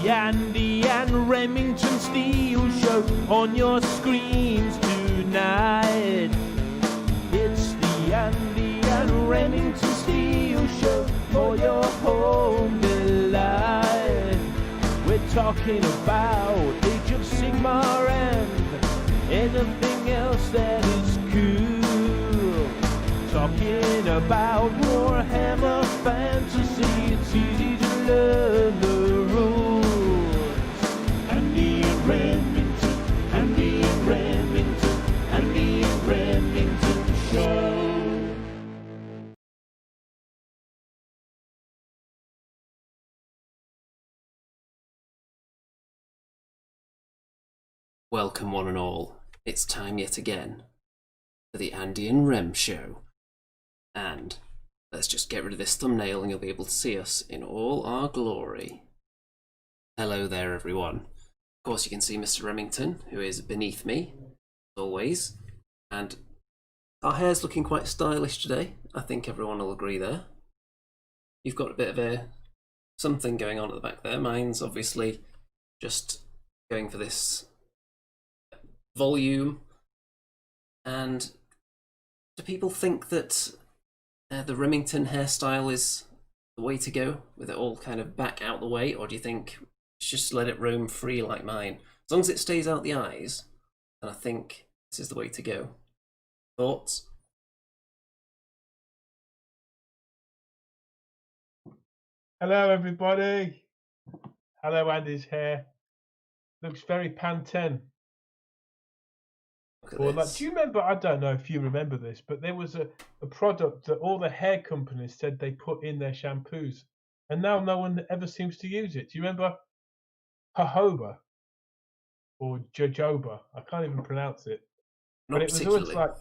Andy and Remington Steel Show on your screens tonight. It's the Andy and Remington Steel Show for your home delight. We're talking about Age of Sigmar and anything else that is cool. Talking about Warhammer Fantasy, it's easy to learn the rules. Andy and Remington, Andy and Remington, Andy and Remington Show. Welcome one and all. It's time yet again for the Andy and Rem Show. And let's just get rid of this thumbnail and you'll be able to see us in all our glory. Hello there everyone. Of course you can see Mr. Remington, who is beneath me, as always. And our hair's looking quite stylish today. I think everyone will agree there. You've got a bit of something going on at the back there. Mine's obviously just going for this volume. And do people think that the Remington hairstyle is the way to go, with it all kind of back out the way, or do you think just let it roam free like mine? As long as it stays out the eyes, then I think this is the way to go. Thoughts? Hello everybody. Hello Andy's hair. Looks very Pantene. Or like, do you remember, I don't know if you remember this, but there was a product that all the hair companies said they put in their shampoos, and now no one ever seems to use it. Do you remember jojoba or jojoba? I can't even pronounce it. Not but it was always like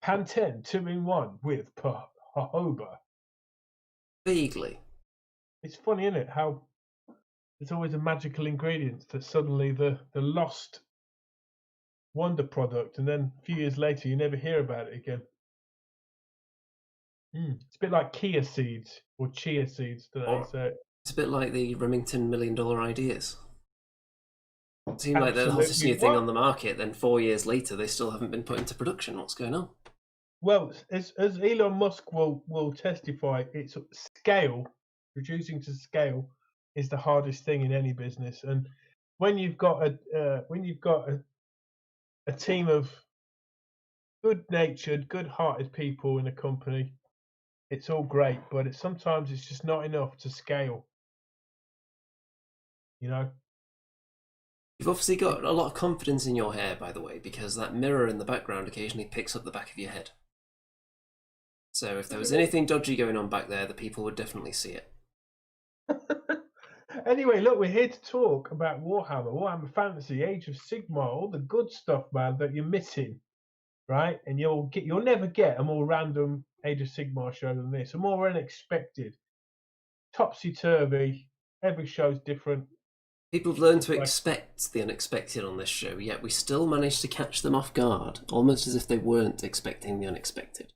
Pantene 2-in-1 with jojoba. Vaguely. It's funny, isn't it, how there's always a magical ingredient that suddenly the lost wonder product, and then a few years later you never hear about it again. It's a bit like chia seeds or chia seeds today. So it's a bit like the Remington $1 million ideas. It seemed like they're the hottest new thing on the market, then 4 years later they still haven't been put into production. What's going on? Well, as Elon Musk will testify, it's scale, reducing to scale is the hardest thing in any business. And when you've got a team of good-natured, good-hearted people in a company, it's all great, but sometimes it's just not enough to scale. You know? You've obviously got a lot of confidence in your hair, by the way, because that mirror in the background occasionally picks up the back of your head. So if there was anything dodgy going on back there, the people would definitely see it. Anyway, look, we're here to talk about Warhammer Fantasy, Age of Sigmar, all the good stuff, man, that you're missing, right? And you'll never get a more random Age of Sigmar show than this, a more unexpected, topsy-turvy. Every show's different. People have learned to expect the unexpected on this show, yet we still manage to catch them off guard, almost as if they weren't expecting the unexpected.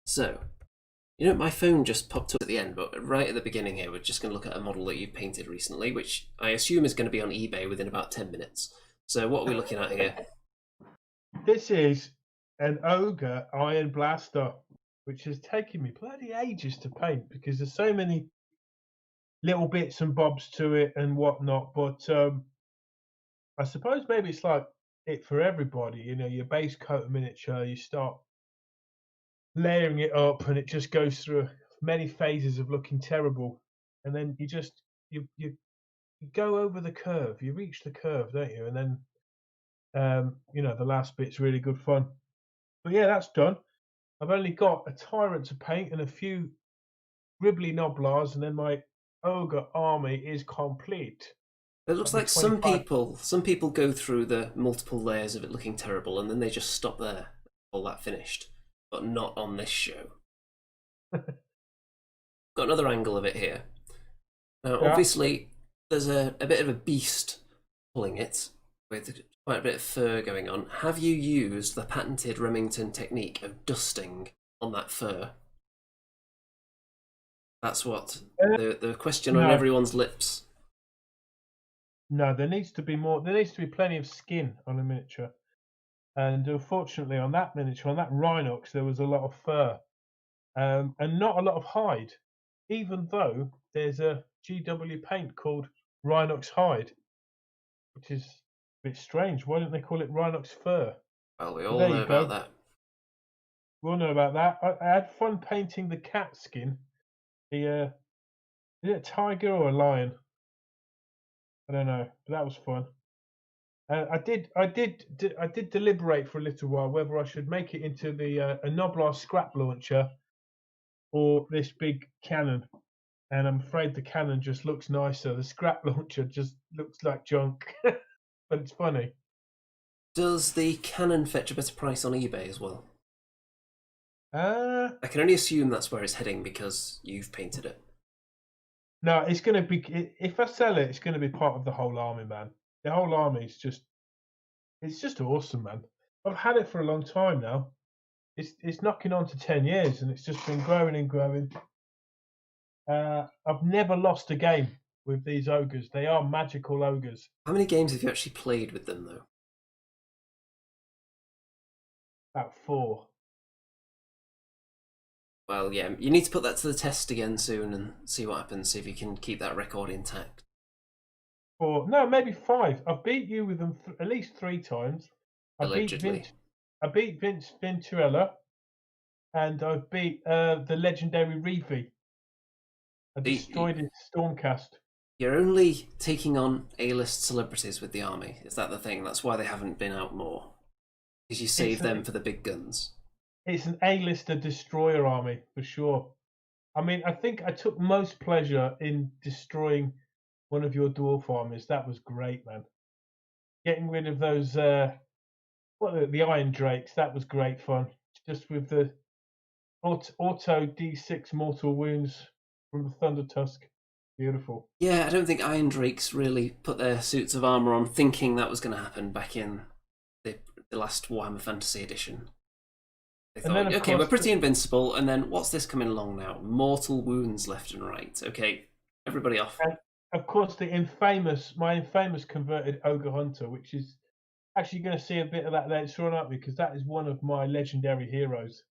So, you know, my phone just popped up at the end, but right at the beginning here, we're just going to look at a model that you've painted recently, which I assume is going to be on eBay within about 10 minutes. So what are we looking at here? This is an Ogre Iron Blaster, which has taken me bloody ages to paint because there's so many little bits and bobs to it and whatnot. But I suppose maybe it's like it for everybody. You know, your base coat of miniature, you start layering it up and it just goes through many phases of looking terrible, and then you go over the curve, you reach the curve, don't you? And then you know, the last bit's really good fun. But yeah, that's done. I've only got a tyrant to paint and a few gribbly noblars, and then my ogre army is complete. It looks like some people go through the multiple layers of it looking terrible and then they just stop there, all that finished. But not on this show. Got another angle of it here. Now, obviously, there's a bit of a beast pulling it, with quite a bit of fur going on. Have you used the patented Remington technique of dusting on that fur? That's what the question on everyone's lips. No, there needs to be more. There needs to be plenty of skin on a miniature. And unfortunately, on that miniature, on that Rhinox, there was a lot of fur, and not a lot of hide. Even though there's a GW paint called Rhinox hide, which is a bit strange. Why don't they call it Rhinox fur? Well, we But all there know you about go. that. We'll know about that. I had fun painting the cat skin. The is it a tiger or a lion? I don't know, but that was fun. I did deliberate for a little while whether I should make it into the a Noblar scrap launcher or this big cannon. And I'm afraid the cannon just looks nicer. The scrap launcher just looks like junk, but it's funny. Does the cannon fetch a better price on eBay as well? Uh, I can only assume that's where it's heading because you've painted it. no, it's going to be, if I sell it, it's going to be part of the whole army, man. The whole army is just, it's just awesome, man. I've had it for a long time now. It's knocking on to 10 years and it's just been growing and growing. I've never lost a game with these ogres. They are magical ogres. How many games have you actually played with them, though? About 4. Well, yeah, you need to put that to the test again soon and see what happens, see if you can keep that record intact. 4, no, maybe 5. I've beat you with them at least 3 times. Allegedly. I beat Vince Venturella, and I beat the legendary Reeve. I destroyed his Stormcast. You're only taking on A-list celebrities with the army. Is that the thing? That's why they haven't been out more. Because you save them for the big guns. It's an A-lister destroyer army, for sure. I mean, I think I took most pleasure in destroying one of your dwarf armies. That was great, man. Getting rid of those, the Iron Drakes, that was great fun. Just with the auto D6 mortal wounds from the Thunder Tusk. Beautiful. Yeah, I don't think Iron Drakes really put their suits of armour on thinking that was going to happen back in the last Warhammer Fantasy edition. They thought, okay, we're pretty invincible, and then what's this coming along now? Mortal wounds left and right. Okay, everybody off. And of course, my infamous converted Ogre Hunter, which is actually going to see a bit of that later on, aren't we? Because that is one of my legendary heroes.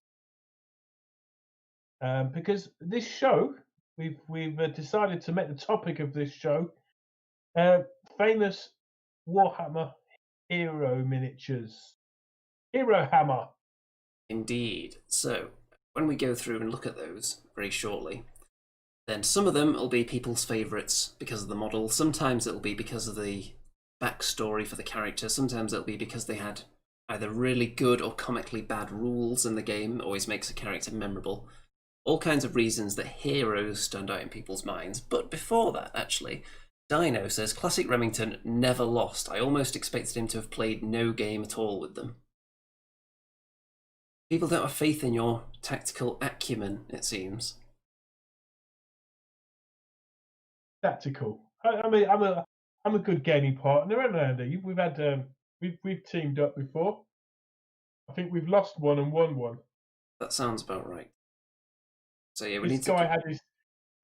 Because this show, we've decided to make the topic of this show famous Warhammer hero miniatures. Herohammer. Indeed. So, when we go through and look at those very shortly, then some of them will be people's favourites because of the model. Sometimes it'll be because of the backstory for the character. Sometimes it'll be because they had either really good or comically bad rules in the game. Always makes a character memorable. All kinds of reasons that heroes stand out in people's minds. But before that, actually, Dino says, Classic Remington never lost. I almost expected him to have played no game at all with them. People don't have faith in your tactical acumen, it seems. Tactical. I mean, I'm a good gaming partner, aren't I, Andy? We've had we've teamed up before. I think we've lost one and won one. That sounds about right. So yeah,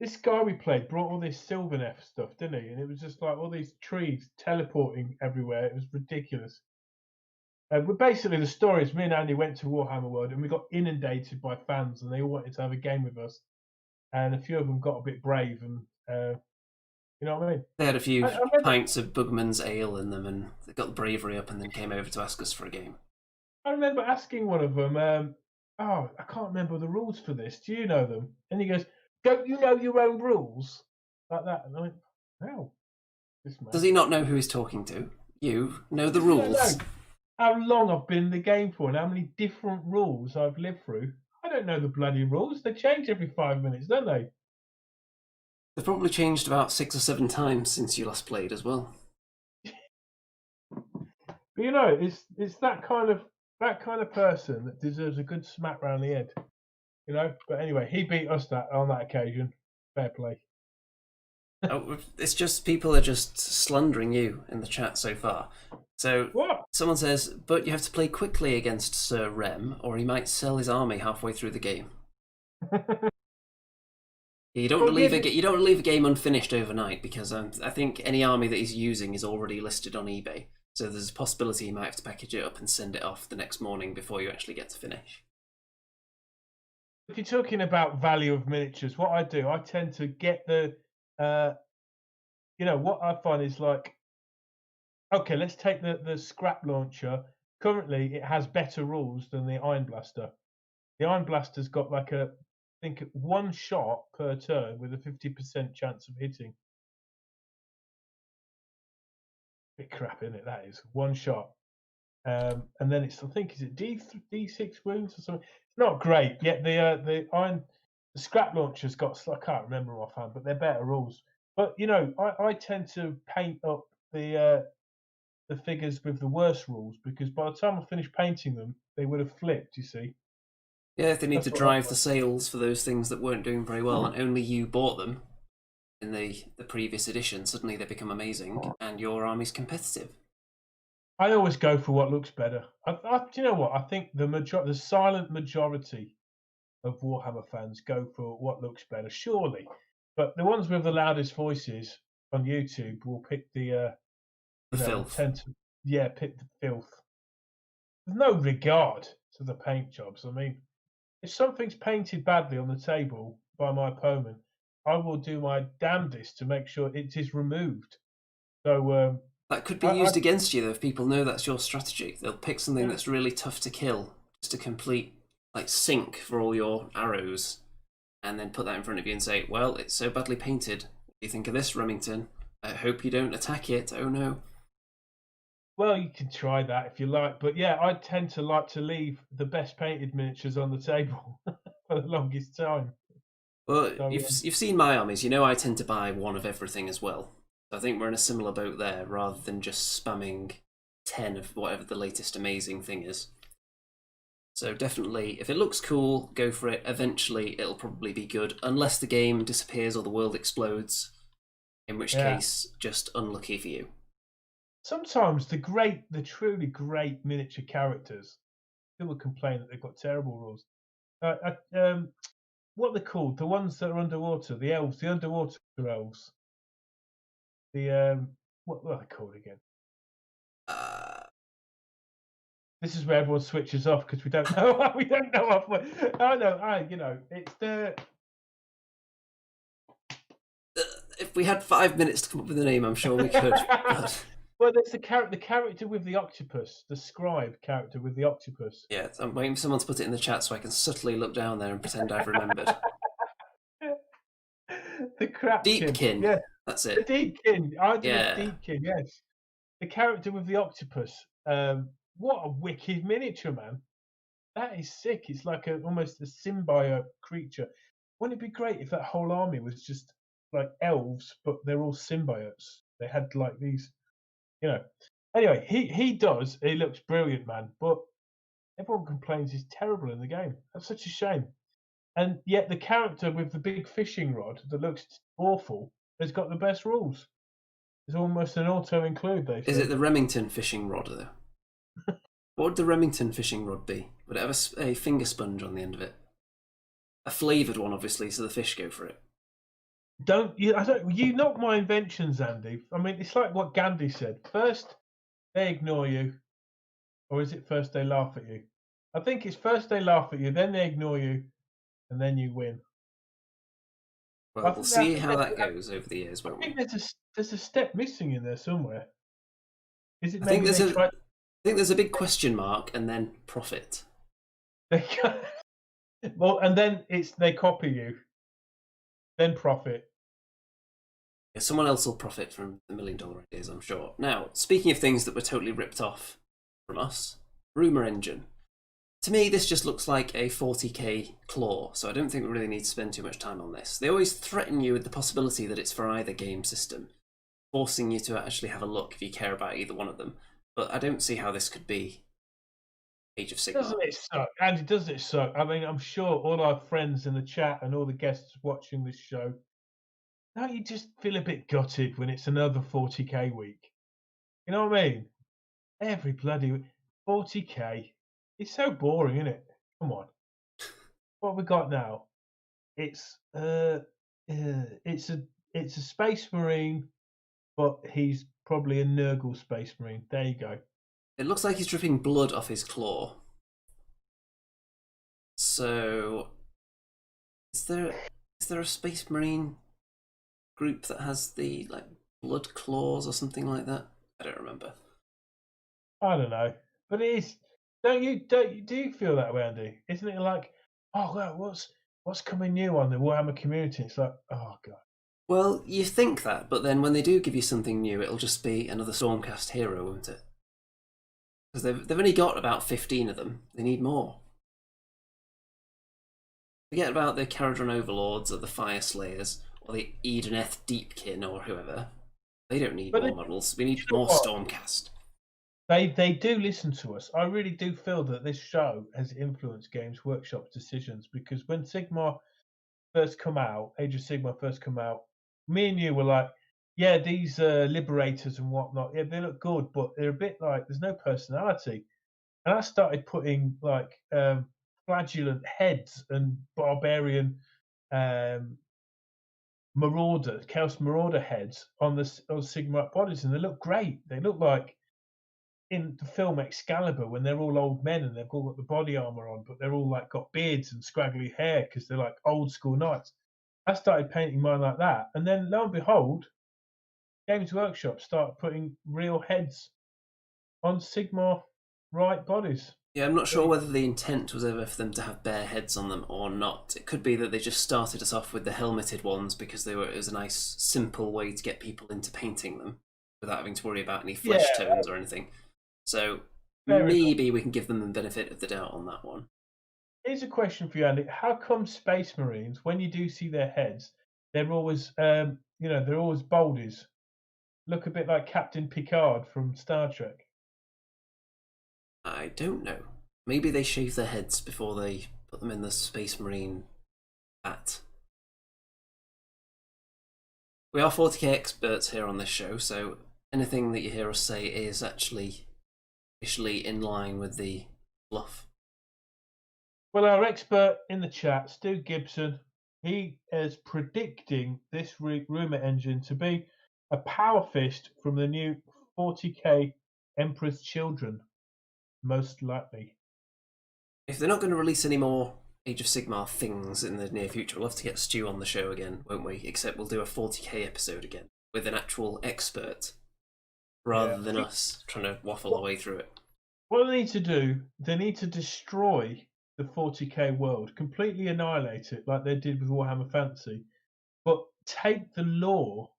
this guy we played brought all this Sylvaneth stuff, didn't he? And it was just like all these trees teleporting everywhere. It was ridiculous. But basically, the story is me and Andy went to Warhammer World and we got inundated by fans, and they all wanted to have a game with us. And a few of them got a bit brave, and you know what I mean. They had a few pints of Bugman's ale in them, and they got the bravery up, and then came over to ask us for a game. I remember asking one of them, "Oh, I can't remember the rules for this. Do you know them?" And he goes, "Don't you know your own rules?" Like that. And I went, "Wow, this man." Does he not know who he's talking to? You know the rules. How long I've been in the game for and how many different rules I've lived through. I don't know the bloody rules. They change every 5 minutes, don't they? They've probably changed about 6 or 7 times since you last played as well. But you know, it's that kind of person that deserves a good smack round the head. You know? But anyway, he beat us on that occasion. Fair play. Oh, it's just people are just slandering you in the chat so far. So what? Someone says, but you have to play quickly against Sir Rem, or he might sell his army halfway through the game. You don't Well, leave you don't leave a game unfinished overnight, because I think any army that he's using is already listed on eBay. So there's a possibility you might have to package it up and send it off the next morning before you actually get to finish. if you're talking about value of miniatures, what I do, I tend to get the, what I find is like, okay, let's take the scrap launcher. Currently, it has better rules than the Iron Blaster. The Iron Blaster's got like I think one shot per turn with a 50% chance of hitting. Bit crap, isn't it? That is one shot. And then it's, I think, is it D6 wounds or something? It's not great. Yet the scrap launcher's got, I can't remember offhand, but they're better rules. But I tend to paint up the figures with the worst rules, because by the time I finish painting them, they would have flipped. You see? Yeah, if they need That's to what drive the sales for those things that weren't doing very well, and only you bought them in the previous edition, suddenly they become amazing, and your army's competitive. I always go for what looks better. Do you know what? I think the silent majority of Warhammer fans go for what looks better, surely. But the ones with the loudest voices on YouTube will pick the Filth. Pick the filth. There's no regard to the paint jobs. I mean, if something's painted badly on the table by my opponent, I will do my damnedest to make sure it is removed. So that could be used against you, though, if people know that's your strategy. They'll pick something that's really tough to kill, just to complete, like, sink for all your arrows, and then put that in front of you and say, well, it's so badly painted. What do you think of this, Remington? I hope you don't attack it. Oh, no. Well, you can try that if you like. But yeah, I tend to like to leave the best painted miniatures on the table for the longest time. Well, you've seen my armies. You know I tend to buy one of everything as well. I think we're in a similar boat there, rather than just spamming 10 of whatever the latest amazing thing is. So definitely, if it looks cool, go for it. Eventually, it'll probably be good, unless the game disappears or the world explodes, in which case, just unlucky for you. Sometimes the truly great miniature characters, people complain that they've got terrible rules. What are they called? The ones that are underwater, the elves, the underwater elves. The what are they called again? This is where everyone switches off because we don't know. We don't know off. Oh no, it's the. If we had 5 minutes to come up with a name, I'm sure we could. But... Well, there's the character with the octopus, the scribe character with the octopus. Yeah, I'm waiting for someone to put it in the chat so I can subtly look down there and pretend I've remembered. The crap Deepkin. Yeah, that's it. The Deepkin. I did Deepkin. Yes, the character with the octopus. What a wicked miniature, man! That is sick. It's like almost a symbiote creature. Wouldn't it be great if that whole army was just like elves, but they're all symbiotes? They had like these, Anyway, he does. He looks brilliant, man. But everyone complains he's terrible in the game. That's such a shame. And yet the character with the big fishing rod that looks awful has got the best rules. It's almost an auto-include, they say. Is it the Remington fishing rod, though? What would the Remington fishing rod be? Would it have a finger sponge on the end of it? A flavoured one, obviously, so the fish go for it. You knock my inventions, Andy. I mean, it's like what Gandhi said. First, they ignore you. Or is it first they laugh at you? I think it's first they laugh at you, then they ignore you, and then you win. Well, we'll see how that goes over the years, won't we? I think there's a step missing in there somewhere. Is it? I think there's a big question mark and then profit. Well, and then they copy you, then profit. Yeah, someone else will profit from the $1 million ideas, I'm sure. Now, speaking of things that were totally ripped off from us, Rumour Engine. To me, this just looks like a 40k claw, so I don't think we really need to spend too much time on this. They always threaten you with the possibility that it's for either game system, forcing you to actually have a look if you care about either one of them. But I don't see how this could be Age of Sigmar. Doesn't it suck? Andy, doesn't it suck? I mean, I'm sure all our friends in the chat and all the guests watching this show, don't you just feel a bit gutted when it's another 40k week? You know what I mean? Every bloody week. 40k. It's so boring, isn't it? Come on. What have we got now? It's it's a Space Marine, but he's probably a Nurgle Space Marine. There you go. It looks like he's dripping blood off his claw. So, is there a Space Marine group that has the like blood claws or something like that? I don't remember. I don't know, but it is. Do you feel that way, Andy? Isn't it like, oh God, what's coming new on the Warhammer community? It's like, oh God. Well, you think that, but then when they do give you something new, it'll just be another Stormcast hero, won't it? Because they've only got about 15 of them. They need more. Forget about the Caradron Overlords or the Fire Slayers or the Edeneth Deepkin or whoever. They don't need more models. We need more Stormcast. They do listen to us. I really do feel that this show has influenced Games Workshop's decisions, because when Sigmar first come out, Age of Sigmar first come out, me and you were like, yeah, these liberators and whatnot, yeah, they look good, but they're a bit like, there's no personality. And I started putting like flagellant heads and barbarian Chaos Marauder heads on Sigmar bodies, and they look great. They look like in the film Excalibur when they're all old men and they've all got the body armor on, but they're all like got beards and scraggly hair because they're like old school knights. I started painting mine like that, and then lo and behold, Games Workshop started putting real heads on Sigmar right bodies. Yeah, I'm not sure whether the intent was ever for them to have bare heads on them or not. It could be that they just started us off with the helmeted ones because it was a nice, simple way to get people into painting them without having to worry about any flesh tones or anything. So maybe we can give them the benefit of the doubt on that one. Here's a question for you, Andy. How come Space Marines, when you do see their heads, they're always, they're always boldies? Look a bit like Captain Picard from Star Trek. I don't know. Maybe they shave their heads before they put them in the Space Marine hat. We are 40k experts here on this show, so anything that you hear us say is actually officially in line with the fluff. Well, our expert in the chat, Stu Gibson, he is predicting this rumour engine to be a power fist from the new 40k Emperor's Children, most likely. If they're not going to release any more Age of Sigmar things in the near future, we'll have to get Stu on the show again, won't we? Except we'll do a 40k episode again with an actual expert rather than us trying to waffle our way through it. What they need to do, they need to destroy the 40k world, completely annihilate it like they did with Warhammer Fantasy, but take the lore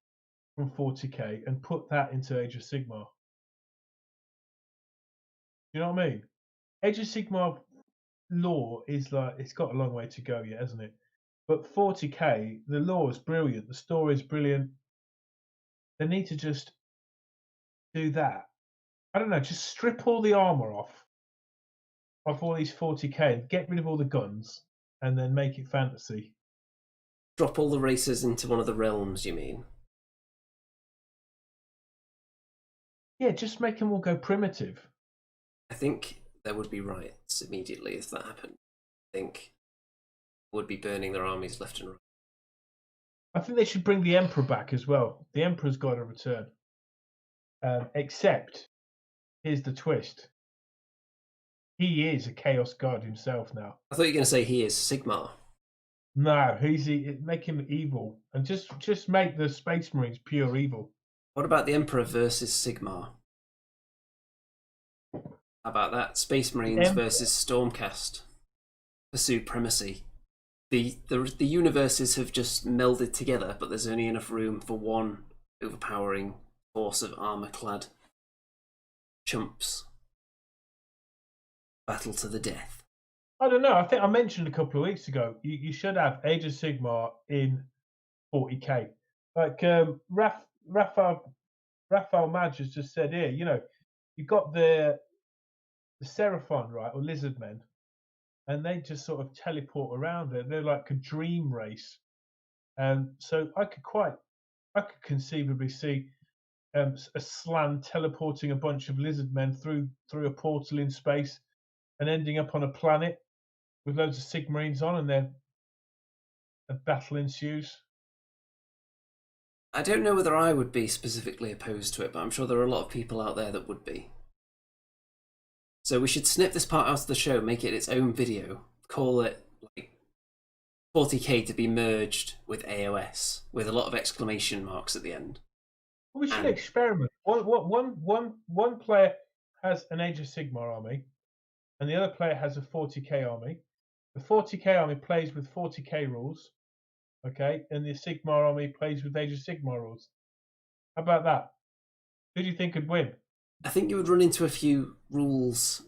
from 40k and put that into Age of Sigmar. You know what I mean? Age of Sigmar lore is like, it's got a long way to go yet, hasn't it? But 40k, the lore is brilliant, the story is brilliant. They need to just do that. I don't know, just strip all the armor off all these 40k, get rid of all the guns, and then make it fantasy. Drop all the races into one of the realms, you mean? Yeah, just make them all go primitive. I think there would be riots immediately if that happened. I think would be burning their armies left and right. I think they should bring the Emperor back as well. The Emperor's got to return. Except, here's the twist. He is a Chaos God himself now. I thought you were going to say he is Sigmar. No, make him evil. And just make the Space Marines pure evil. What about the Emperor versus Sigmar? How about that? Space Marines versus Stormcast for supremacy. The universes have just melded together, but there's only enough room for one overpowering force of armor-clad chumps. Battle to the death. I don't know. I think I mentioned a couple of weeks ago, you should have Age of Sigmar in 40k. Like Raphael Madge has just said here, you've got the Seraphon, right, or lizard men, and they just sort of teleport around there. They're like a dream race. So I could conceivably see a Slan teleporting a bunch of lizard men through a portal in space and ending up on a planet with loads of Sigmarines on, and then a battle ensues. I don't know whether I would be specifically opposed to it, but I'm sure there are a lot of people out there that would be. So we should snip this part out of the show, make it its own video, call it like 40k to be merged with AOS, with a lot of exclamation marks at the end. We should experiment. One player has an Age of Sigmar army, and the other player has a 40k army. The 40k army plays with 40k rules, okay, and the Sigmar army plays with Age of Sigmar rules. How about that? Who do you think could win? I think you would run into a few rules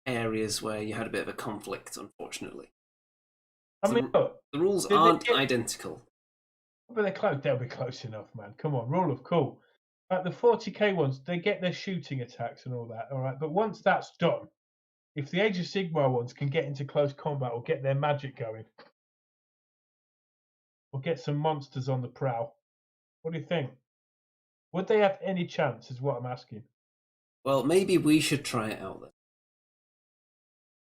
areas where you had a bit of a conflict, unfortunately. I mean, look, the rules aren't identical. But they're close. They'll be close enough, man. Come on, rule of cool. Like the 40k ones, they get their shooting attacks and all that, all right? But once that's done, if the Age of Sigmar ones can get into close combat or get their magic going, or get some monsters on the prowl, what do you think? Would they have any chance, is what I'm asking. Well, maybe we should try it out then.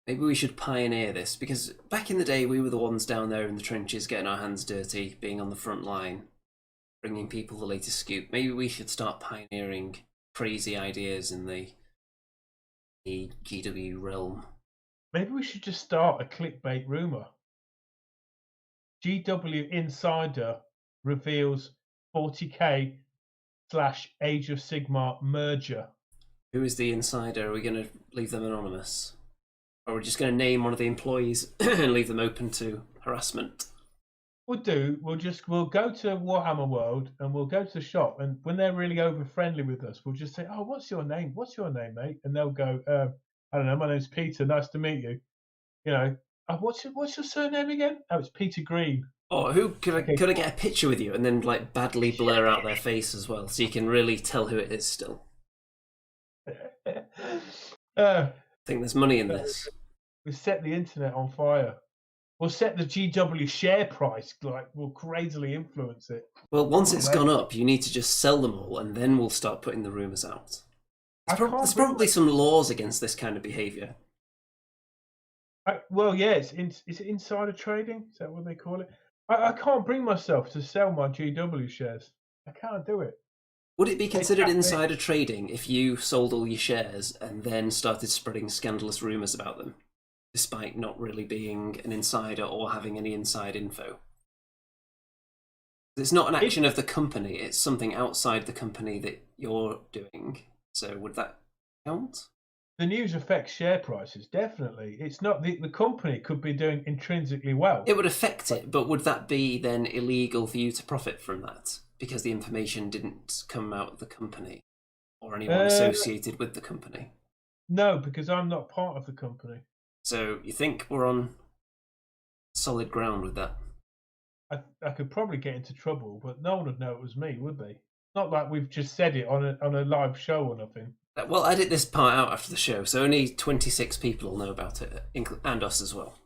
Maybe we should pioneer this, because back in the day we were the ones down there in the trenches getting our hands dirty, being on the front line, bringing people the latest scoop. Maybe we should start pioneering crazy ideas in the GW realm. Maybe we should just start a clickbait rumour. GW Insider reveals 40k / Age of Sigmar merger. Who is the insider? Are we going to leave them anonymous? Or are we just going to name one of the employees and leave them open to harassment? We'll go to Warhammer World and we'll go to the shop, and when they're really over friendly with us, we'll just say, "Oh, what's your name? What's your name, mate?" And they'll go, "I don't know. My name's Peter. Nice to meet you." You know, what's your surname again? Oh, it's Peter Green. Or who could I get a picture with you and then like badly blur out their face as well, so you can really tell who it is still? I think there's money in this. We set the internet on fire. We'll set the GW share price, like we'll crazily influence it. Well, once it's gone up, you need to just sell them all, and then we'll start putting the rumours out. There's probably some laws against this kind of behaviour. Well, yeah, is it insider trading? Is that what they call it? I can't bring myself to sell my GW shares. I can't do it. Would it be considered insider trading if you sold all your shares and then started spreading scandalous rumours about them, despite not really being an insider or having any inside info? It's not an action of the company, it's something outside the company that you're doing. So would that count? The news affects share prices, definitely. It's not the company could be doing intrinsically well. It would affect it, but would that be then illegal for you to profit from that? Because the information didn't come out of the company or anyone associated with the company? No, because I'm not part of the company. So you think we're on solid ground with that? I could probably get into trouble, but no one would know it was me, would they? Not like we've just said it on a live show or nothing. Well, I edit this part out after the show, so only 26 people will know about it, and us as well.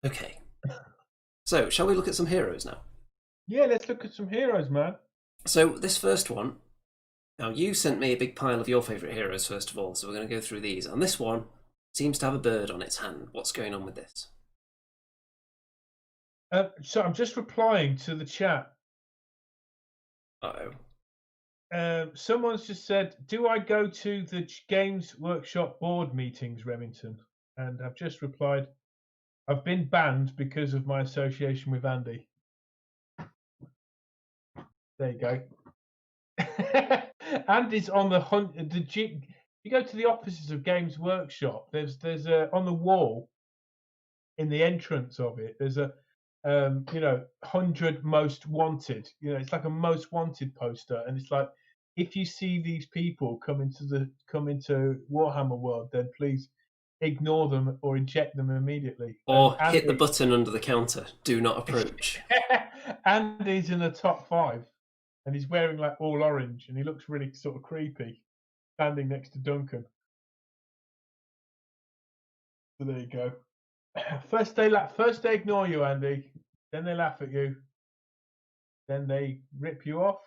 Okay. So, shall we look at some heroes now? Yeah, let's look at some heroes, man. So, this first one, now you sent me a big pile of your favourite heroes first of all, so we're going to go through these. And this one seems to have a bird on its hand. What's going on with this? So I'm just replying to the chat. Uh-oh. Someone's just said, "Do I go to the Games Workshop board meetings, Remington?" And I've just replied, "I've been banned because of my association with Andy." There you go. Andy's on the hunt. You go to the offices of Games Workshop. There's on the wall in the entrance of it. There's a 100 most wanted. It's like a most wanted poster, and it's like, if you see these people come into Warhammer World, then please ignore them or eject them immediately. Or hit the button under the counter. Do not approach. Andy's in the top 5, and he's wearing like all orange, and he looks really sort of creepy, standing next to Duncan. So there you go. First they ignore you, Andy. Then they laugh at you. Then they rip you off.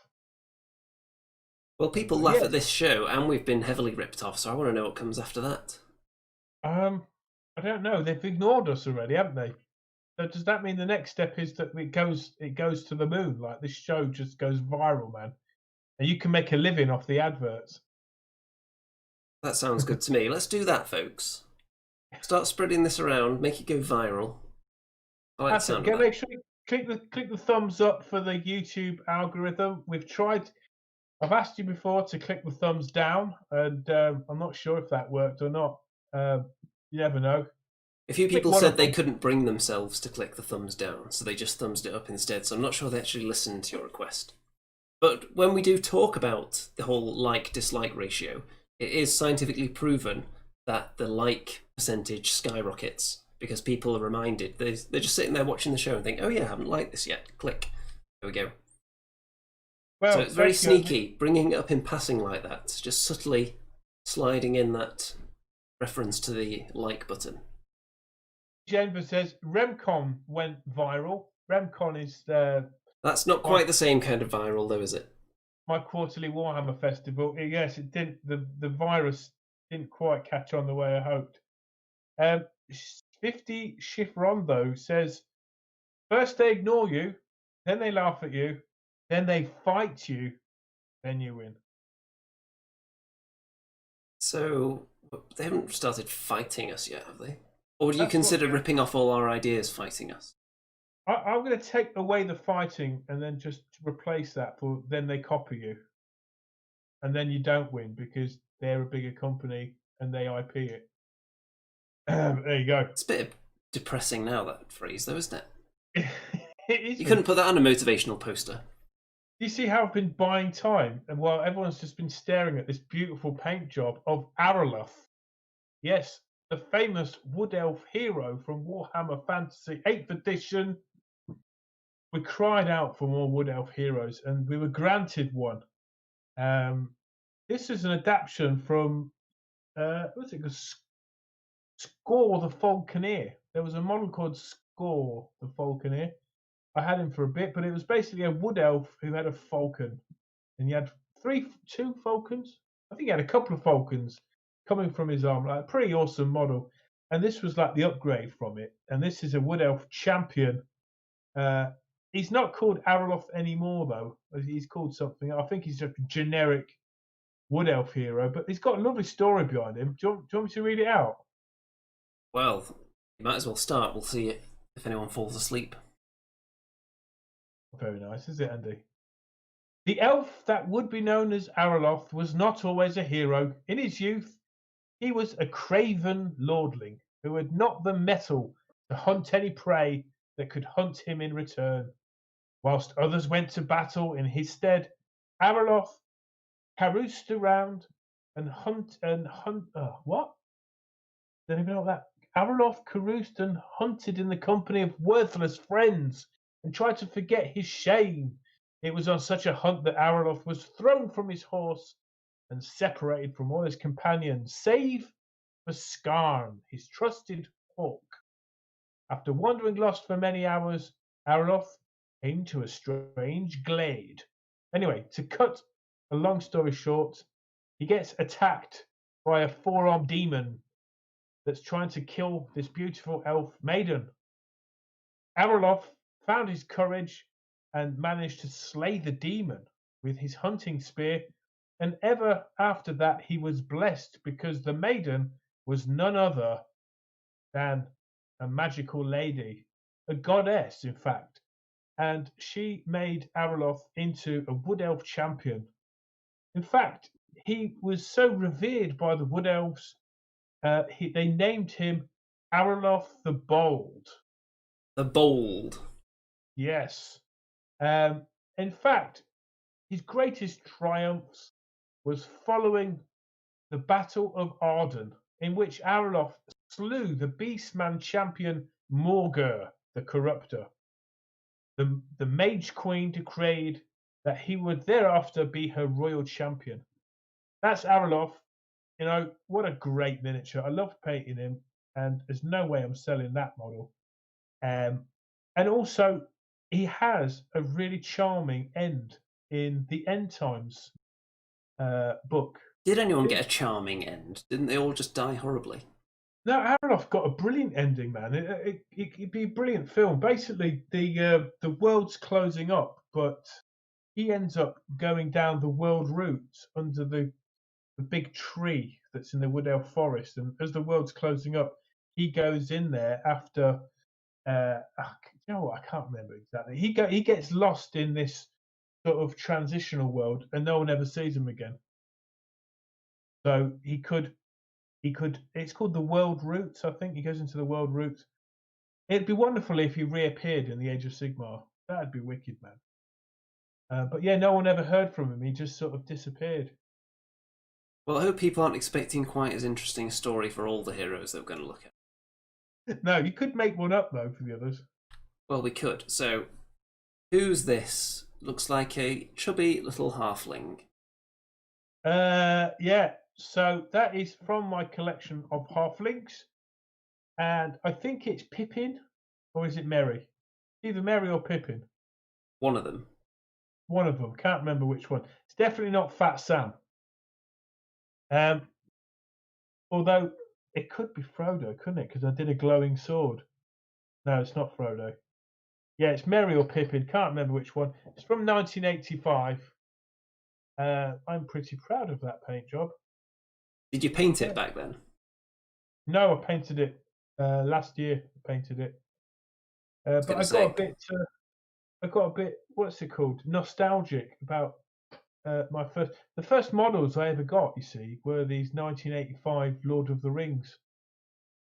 Well, people laugh at this show, and we've been heavily ripped off. So I want to know what comes after that. I don't know. They've ignored us already, haven't they? So does that mean the next step is that it goes to the moon? Like this show just goes viral, man, and you can make a living off the adverts. That sounds good to me. Let's do that, folks. Start spreading this around, make it go viral. I like the That's it. sound of that. Make sure you click the thumbs up for the YouTube algorithm. We've tried. I've asked you before to click the thumbs down, and I'm not sure if that worked or not. You never know. A few Click people one said of they them. couldn't bring themselves to click the thumbs down, so they just thumbsed it up instead, so I'm not sure they actually listened to your request. But when we do talk about the whole like-dislike ratio, it is scientifically proven that the like percentage skyrockets because people are reminded. They're just sitting there watching the show and think, oh yeah, I haven't liked this yet. Click. There we go. Well, So it's very thank you. sneaky, bringing it up in passing like that, just subtly sliding in that reference to the like button. Jennifer says Remcon went viral. Remcon is That's not quite the same kind of viral, though, is it? my quarterly Warhammer festival. Yes, it didn't. The virus didn't quite catch on the way I hoped. 50 Chiffron though says first they ignore you, then they laugh at you, then they fight you, then you win. So they haven't started fighting us yet, have they? Or do you That's consider what- ripping off all our ideas fighting us? I'm going to take away the fighting and then just replace that for then they copy you, and then you don't win because they're a bigger company and they IP it. There you go. It's a bit depressing now, that phrase, though, isn't it? It is. You couldn't put that on a motivational poster. You see how I've been buying time, and while everyone's just been staring at this beautiful paint job of Araloth. Yes, the famous Wood Elf hero from Warhammer Fantasy 8th edition. We cried out for more Wood Elf heroes, and we were granted one. This is an adaptation from what's it called? Score the Falconeer. There was a model called Score the Falconeer. I had him for a bit, but it was basically a wood elf who had a falcon, and he had two falcons. I think he had a couple of falcons coming from his arm, like a pretty awesome model. And this was like the upgrade from it. And this is a wood elf champion. He's not called Araloth anymore, though. He's called something. I think he's just a generic wood elf hero, but he's got a lovely story behind him. Do you want me to read it out? Well, you might as well start. We'll see if anyone falls asleep. Very nice, is it, Andy? The elf that would be known as Araloth was not always a hero. In his youth, he was a craven lordling who had not the mettle to hunt any prey that could hunt him in return. Whilst others went to battle in his stead, Araloth caroused around and what? Don't even know what that. Araloth caroused and hunted in the company of worthless friends and tried to forget his shame. It was on such a hunt that Araloth was thrown from his horse and separated from all his companions, save for Skarn, his trusted hawk. After wandering lost for many hours, Araloth came to a strange glade. Anyway, to cut a long story short, he gets attacked by a four-armed demon that's trying to kill this beautiful elf maiden. Araloth found his courage and managed to slay the demon with his hunting spear, and ever after that he was blessed because the maiden was none other than a magical lady, a goddess, in fact, and she made Araloth into a wood elf champion. In fact, he was so revered by the wood elves, they named him Araloth the Bold. The Bold. Yes. In fact, his greatest triumphs was following the Battle of Arden, in which Araloth slew the Beastman champion Morgur the Corruptor. The Mage Queen decreed that he would thereafter be her royal champion. That's Araloth. You know, what a great miniature. I love painting him, and there's no way I'm selling that model. And also, he has a really charming end in the End Times book. Did anyone get a charming end? Didn't they all just die horribly? No, Aronoff got a brilliant ending, man. It'd be a brilliant film. Basically, the world's closing up, but he ends up going down the world route under the big tree that's in the Wood Elf forest. And as the world's closing up, he goes in there after. You know what? I can't remember exactly. He gets lost in this sort of transitional world, and no one ever sees him again. So he could. It's called the World Roots. I think he goes into the World Roots. It'd be wonderful if he reappeared in the Age of Sigmar. That'd be wicked, man. But yeah, no one ever heard from him. He just sort of disappeared. Well, I hope people aren't expecting quite as interesting a story for all the heroes that we're going to look at. No, you could make one up though for the others. Well, we could. So, who's this? Looks like a chubby little halfling. Yeah. So that is from my collection of halflings, and I think it's Pippin, or is it Merry? Either Merry or Pippin. One of them. One of them. Can't remember which one. It's definitely not Fat Sam. Although it could be Frodo, couldn't it? Because I did a glowing sword. No, it's not Frodo. Yeah, it's Merry or Pippin. Can't remember which one. It's from 1985. I'm pretty proud of that paint job. Did you paint it back then? No, I painted it last year. I painted it, but I got a bit. What's it called? Nostalgic about the first models I ever got. You see, were these 1985 Lord of the Rings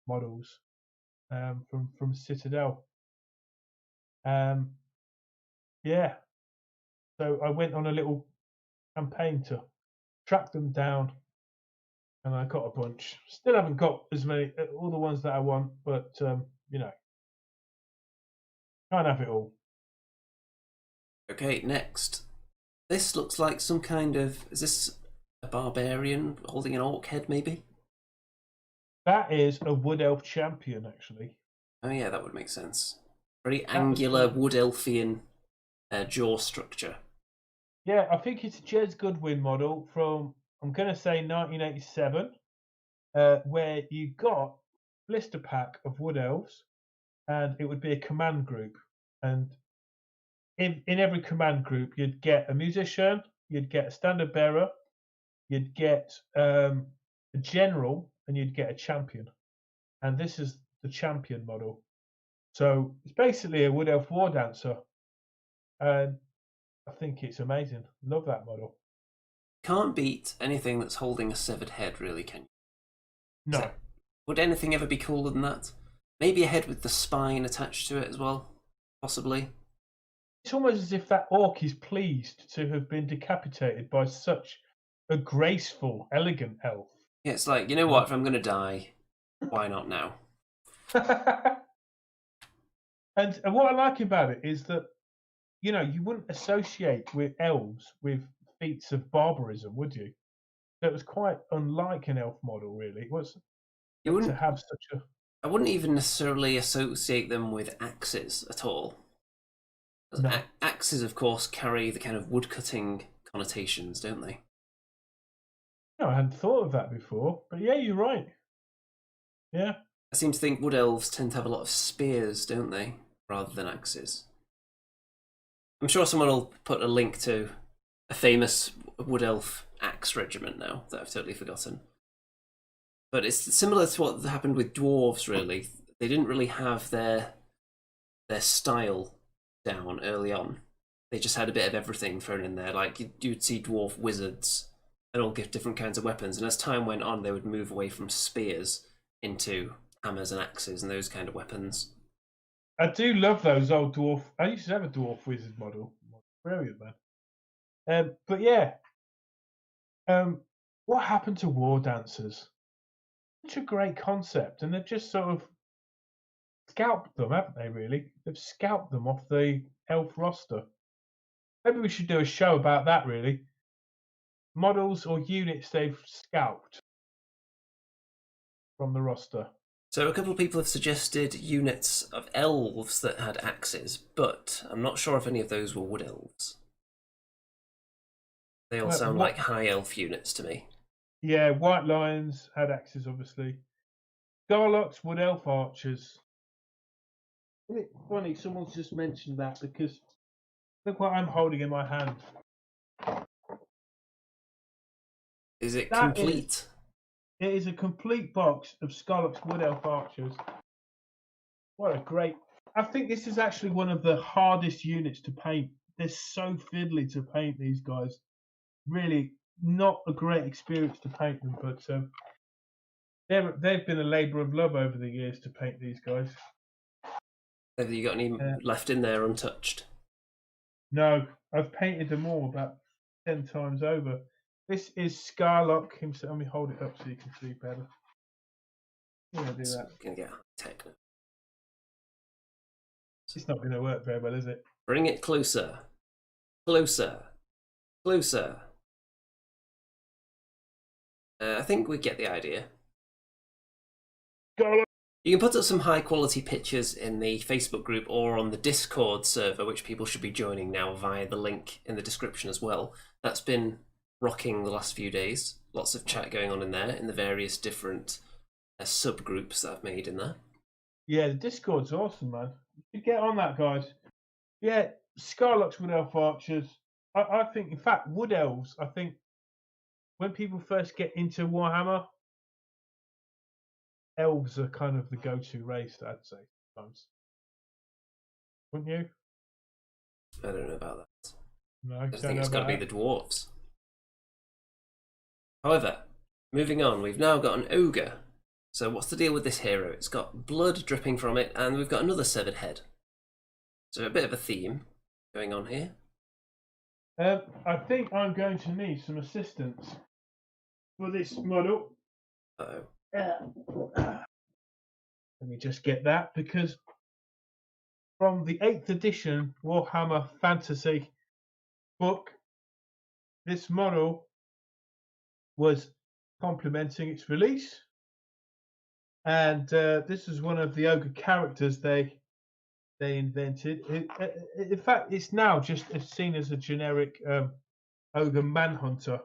models from Citadel. Yeah. So I went on a little campaign to track them down, and I got a bunch. Still haven't got as many, all the ones that I want, but you know, can't have it all. Okay, next. This looks like some kind of... Is this a barbarian holding an orc head, maybe? That is a Wood Elf champion, actually. Oh yeah, that would make sense. Very angular Wood Elfian jaw structure. Yeah, I think it's a Jez Goodwin model from, I'm going to say 1987, where you got blister pack of Wood Elves, and it would be a command group. And in every command group, you'd get a musician, you'd get a standard bearer, you'd get a general, and you'd get a champion. And this is the champion model. So it's basically a Wood Elf war dancer. And I think it's amazing. Love that model. Can't beat anything that's holding a severed head, really, can you? No. So, would anything ever be cooler than that? Maybe a head with the spine attached to it as well? Possibly. It's almost as if that orc is pleased to have been decapitated by such a graceful, elegant elf. Yeah, it's like, you know what, if I'm going to die, why not now? And what I like about it is that, you know, you wouldn't associate with elves with feats of barbarism, would you? So it was quite unlike an elf model, really. It was to have such a... I wouldn't even necessarily associate them with axes at all. No. Axes, of course, carry the kind of woodcutting connotations, don't they? No, I hadn't thought of that before. But yeah, you're right. Yeah. I seem to think wood elves tend to have a lot of spears, don't they? Rather than axes. I'm sure someone will put a link to a famous wood elf axe regiment now that I've totally forgotten. But it's similar to what happened with dwarves, really. They didn't really have their style down early on. They just had a bit of everything thrown in there. Like, you'd see dwarf wizards and all give different kinds of weapons. And as time went on, they would move away from spears into hammers and axes and those kind of weapons. I do love those old dwarf. I used to have a dwarf wizard model. Brilliant, man. But yeah. What happened to war dancers? Such a great concept. And they've just sort of scalped them, haven't they, really? They've scalped them off the elf roster. Maybe we should do a show about that, really. Models or units they've scalped from the roster. So a couple of people have suggested units of elves that had axes, but I'm not sure if any of those were wood elves. They all sound like high elf units to me. Yeah, White Lions had axes, obviously. Garlock's Wood Elf Archers. Isn't it funny? Someone's just mentioned that because look what I'm holding in my hand. Is it That complete? It is a complete box of Scarlock's Wood Elf Archers. What a great... I think this is actually one of the hardest units to paint. They're so fiddly to paint, these guys. Really not a great experience to paint them, but they've been a labour of love over the years to paint these guys. Have you got any left in there untouched? No, I've painted them all about 10 times over. This is Scarlock himself. Let me hold it up so you can see better. I'm going to do that. Gonna get tech now. It's not going to work very well, is it? Bring it closer. Closer. Closer. I think we get the idea. Scarlock. You can put up some high quality pictures in the Facebook group or on the Discord server, which people should be joining now via the link in the description as well. That's been rocking the last few days. Lots of chat going on in there in the various different subgroups that I've made in there. Yeah, the Discord's awesome, man. You should get on that, guys. Yeah, Scarlock's Wood Elf Archers. I think, in fact, Wood Elves, I think when people first get into Warhammer, elves are kind of the go-to race, I'd say, sometimes. Wouldn't you? I don't know about that. No, I just think it's got to be the dwarves. However, moving on, we've now got an ogre. So what's the deal with this hero? It's got blood dripping from it, and we've got another severed head. So a bit of a theme going on here. I think I'm going to need some assistance for this model. Uh-oh. Let me just get that, because from the 8th edition Warhammer Fantasy book, this model was complementing its release, and this is one of the ogre characters they invented. In fact, it's now just seen as a generic ogre manhunter,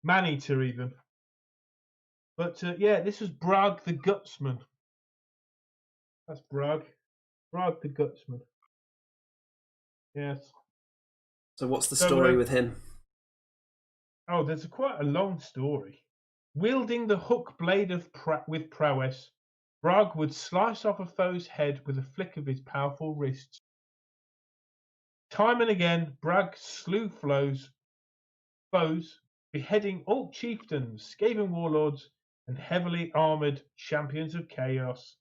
man-eater even. But yeah, this was Bragg the Gutsman. That's Bragg the Gutsman. Yes. So what's the story with him? Oh, there's quite a long story. Wielding the hook blade with prowess, Bragg would slice off a foe's head with a flick of his powerful wrists. Time and again, Bragg slew foes, beheading alt chieftains, Skaven warlords, and heavily armoured champions of chaos.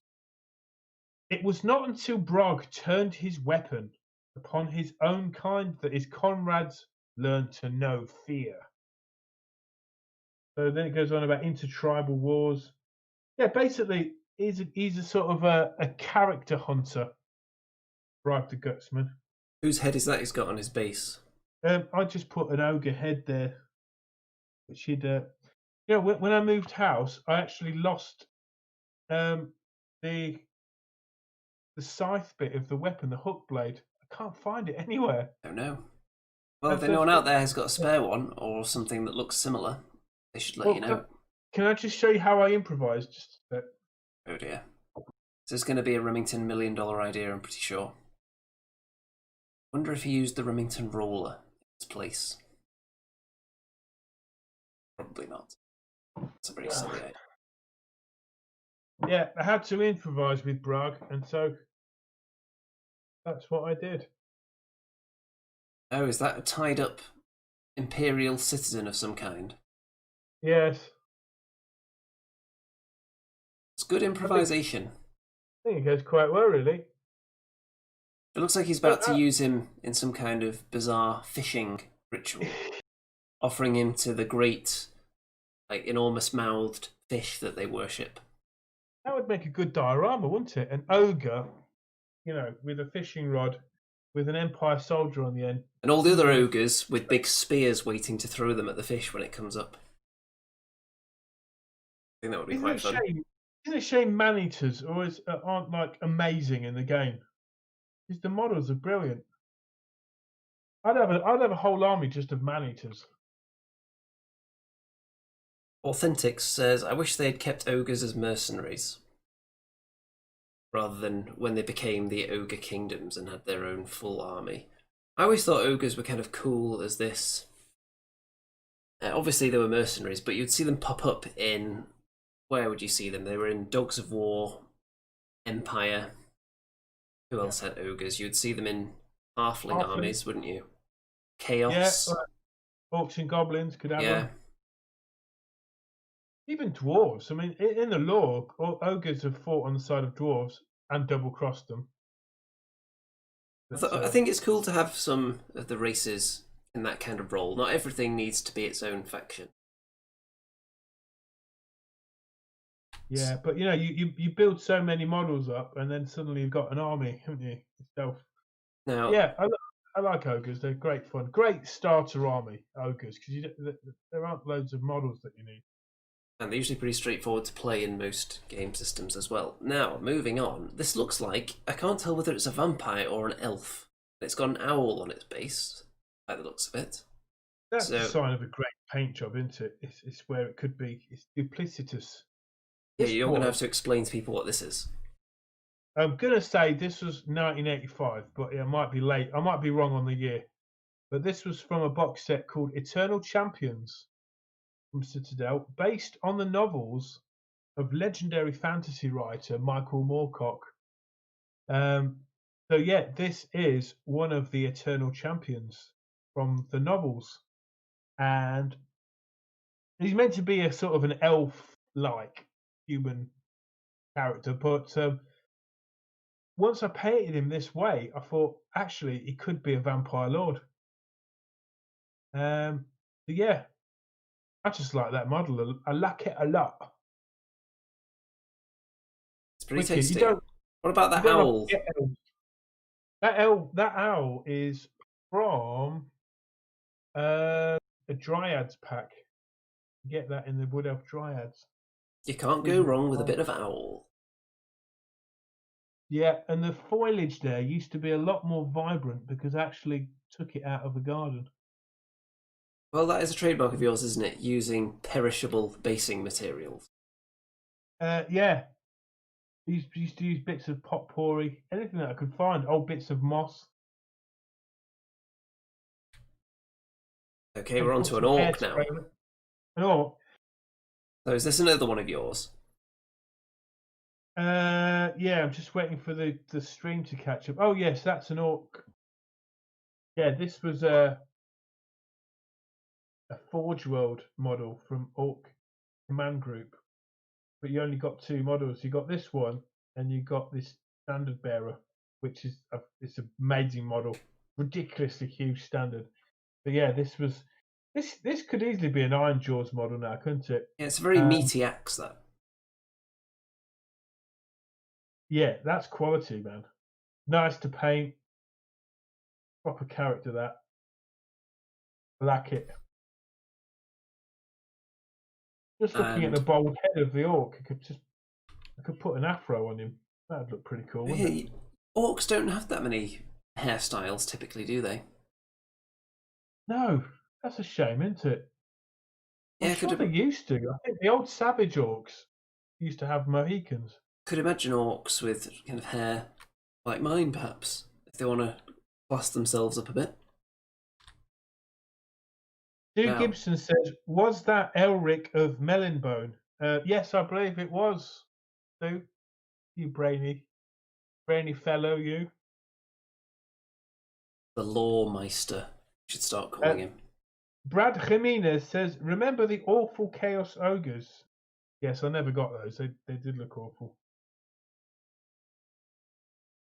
It was not until Bragg turned his weapon upon his own kind that his comrades learned to know fear. So then it goes on about intertribal wars. Yeah, basically, he's a sort of a character hunter, Bragg the Gutsman. Whose head is that he's got on his base? I just put an ogre head there, which he'd. When I moved house, I actually lost the scythe bit of the weapon, the hook blade. I can't find it anywhere. I don't know. Well, if anyone out there has got a spare one or something that looks similar, they should let you know. Can I just show you how I improvised? Just a bit. Oh dear. So it's going to be a Remington $1 million idea, I'm pretty sure. Wonder if he used the Remington roller in its place. Probably not. It's a very silly idea. Yeah, I had to improvise with Bragg, and so that's what I did. Oh, is that a tied up Imperial citizen of some kind? Yes. It's good improvisation. I think it goes quite well, really. It looks like he's about to use him in some kind of bizarre fishing ritual, offering him to the great, enormous mouthed fish that they worship. That would make a good diorama, wouldn't it? An ogre, with a fishing rod, with an Empire soldier on the end. And all the other ogres with big spears waiting to throw them at the fish when it comes up. I think that would be quite fun. Isn't it a shame man-eaters aren't amazing in the game? Because the models are brilliant. I'd have a whole army just of man-eaters. Authentic says, I wish they had kept ogres as mercenaries, rather than when they became the ogre kingdoms and had their own full army. I always thought ogres were kind of cool as this. Obviously, they were mercenaries, but you'd see them pop up in... Where would you see them? They were in Dogs of War, Empire. Who else had ogres? You'd see them in halfling armies, wouldn't you? Chaos. Yeah, orcs and goblins could have Yeah. them. Even dwarves. I mean, in the lore, ogres have fought on the side of dwarves and double-crossed them. I think it's cool to have some of the races in that kind of role. Not everything needs to be its own faction. Yeah, but you know, you build so many models up, and then suddenly you've got an army, haven't you? Yourself. Now, Yeah, I like ogres. They're great fun. Great starter army, ogres, because there aren't loads of models that you need. and they're usually pretty straightforward to play in most game systems as well. Now, moving on. This looks like, I can't tell whether it's a vampire or an elf. It's got an owl on its base, by the looks of it. That's a sign of a great paint job, isn't it? It's where it could be. It's duplicitous. Yeah, you're going to have to explain to people what this is. I'm going to say this was 1985, but it might be late. I might be wrong on the year. But this was from a box set called Eternal Champions from Citadel, based on the novels of legendary fantasy writer Michael Moorcock. So yeah, this is one of the Eternal Champions from the novels. And he's meant to be a sort of an elf-like human character, but once I painted him this way, I thought actually he could be a vampire lord. But yeah, I just like that model. I like it a lot. It's pretty Wicked. tasty. What about that owl? That owl is from a Dryads pack. You get that in the Wood Elf Dryads. You can't go wrong with a bit of owl. Yeah, and the foliage there used to be a lot more vibrant because I actually took it out of the garden. Well, that is a trademark of yours, isn't it? Using perishable basing materials. Yeah. Used to use bits of potpourri, anything that I could find, old bits of moss. Okay, we're on to an orc now. An orc? So is this another one of yours? Yeah, I'm just waiting for the stream to catch up. Oh yes, that's an orc. Yeah, this was a Forge World model from Orc Command Group, but you only got two models. You got this one, and you got this standard bearer, which is it's an amazing model, ridiculously huge standard. But yeah, this could easily be an Iron Jaws model now, couldn't it? Yeah, it's a very meaty axe, that. Yeah, that's quality, man. Nice to paint. Proper character, that. I like it. Just looking at the bold head of the orc, I could put an afro on him. That'd look pretty cool, wouldn't it? Orcs don't have that many hairstyles typically, do they? No, that's a shame, isn't it? Yeah, I'm sure they used to. I think the old savage orcs used to have Mohicans. Could imagine orcs with kind of hair like mine, perhaps, if they want to class themselves up a bit. Stu Gibson says, was that Elric of Mellinbone? Yes, I believe it was. Stu, you brainy fellow, you. The Lawmeister, should start calling him. Brad Jimenez says, remember the awful Chaos Ogres? Yes, I never got those. They did look awful.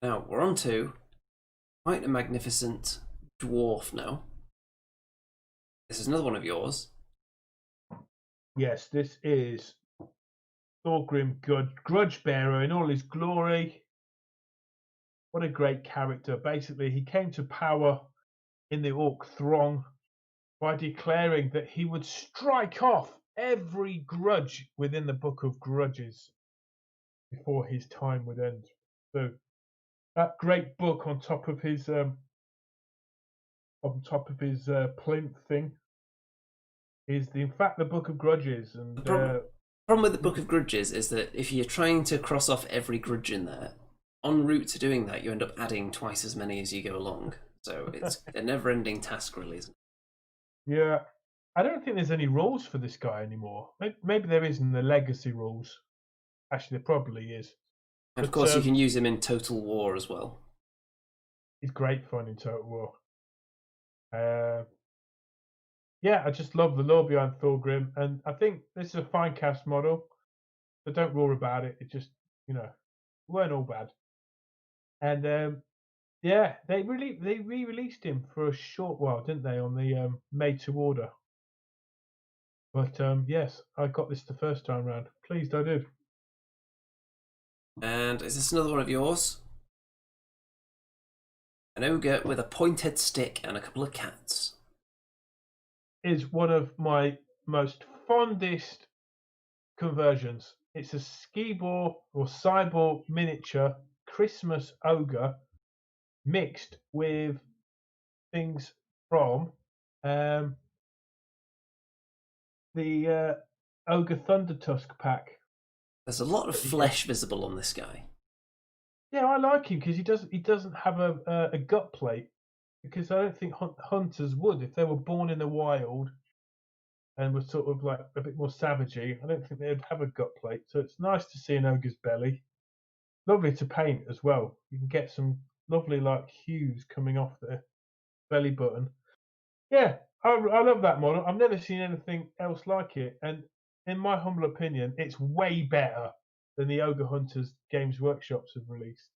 Now, we're on to quite a magnificent dwarf now. This is another one of yours. Yes, this is Thorgrim Grudge Bearer in all his glory. What a great character. Basically, he came to power in the orc throng by declaring that he would strike off every grudge within the Book of Grudges before his time would end. So that great book on top of his plinth thing. is in fact the Book of Grudges, and The problem with the Book of Grudges is that if you're trying to cross off every grudge in there, en route to doing that, you end up adding twice as many as you go along. So it's a never-ending task, really, isn't it? yeah, I don't think there's any rules for this guy anymore. Maybe there is in the legacy rules. Actually, there probably is. And of But course, you can use him in Total War as well. he's great fun in Total War. Yeah, I just love the lore behind Thorgrim, and I think this is a fine cast model. So don't roar about it. It just, weren't all bad. And yeah, they re-released him for a short while, didn't they, on the made to order? But yes, I got this the first time round. Pleased I did. And is this another one of yours? An ogre with a pointed stick and a couple of cats. Is one of my most fondest conversions. It's a skibor or cybor miniature Christmas ogre mixed with things from the Ogre Thunder Tusk pack. There's a lot of flesh visible on this guy. Yeah, I like him because he doesn't have a gut plate, because I don't think hunters would if they were born in the wild and were sort of like a bit more savagey. I don't think they'd have a gut plate. So it's nice to see an ogre's belly. Lovely to paint as well. You can get some lovely like hues coming off the belly button. Yeah, I love that model. I've never seen anything else like it, and in my humble opinion, it's way better than the Ogre Hunters Games Workshops have released.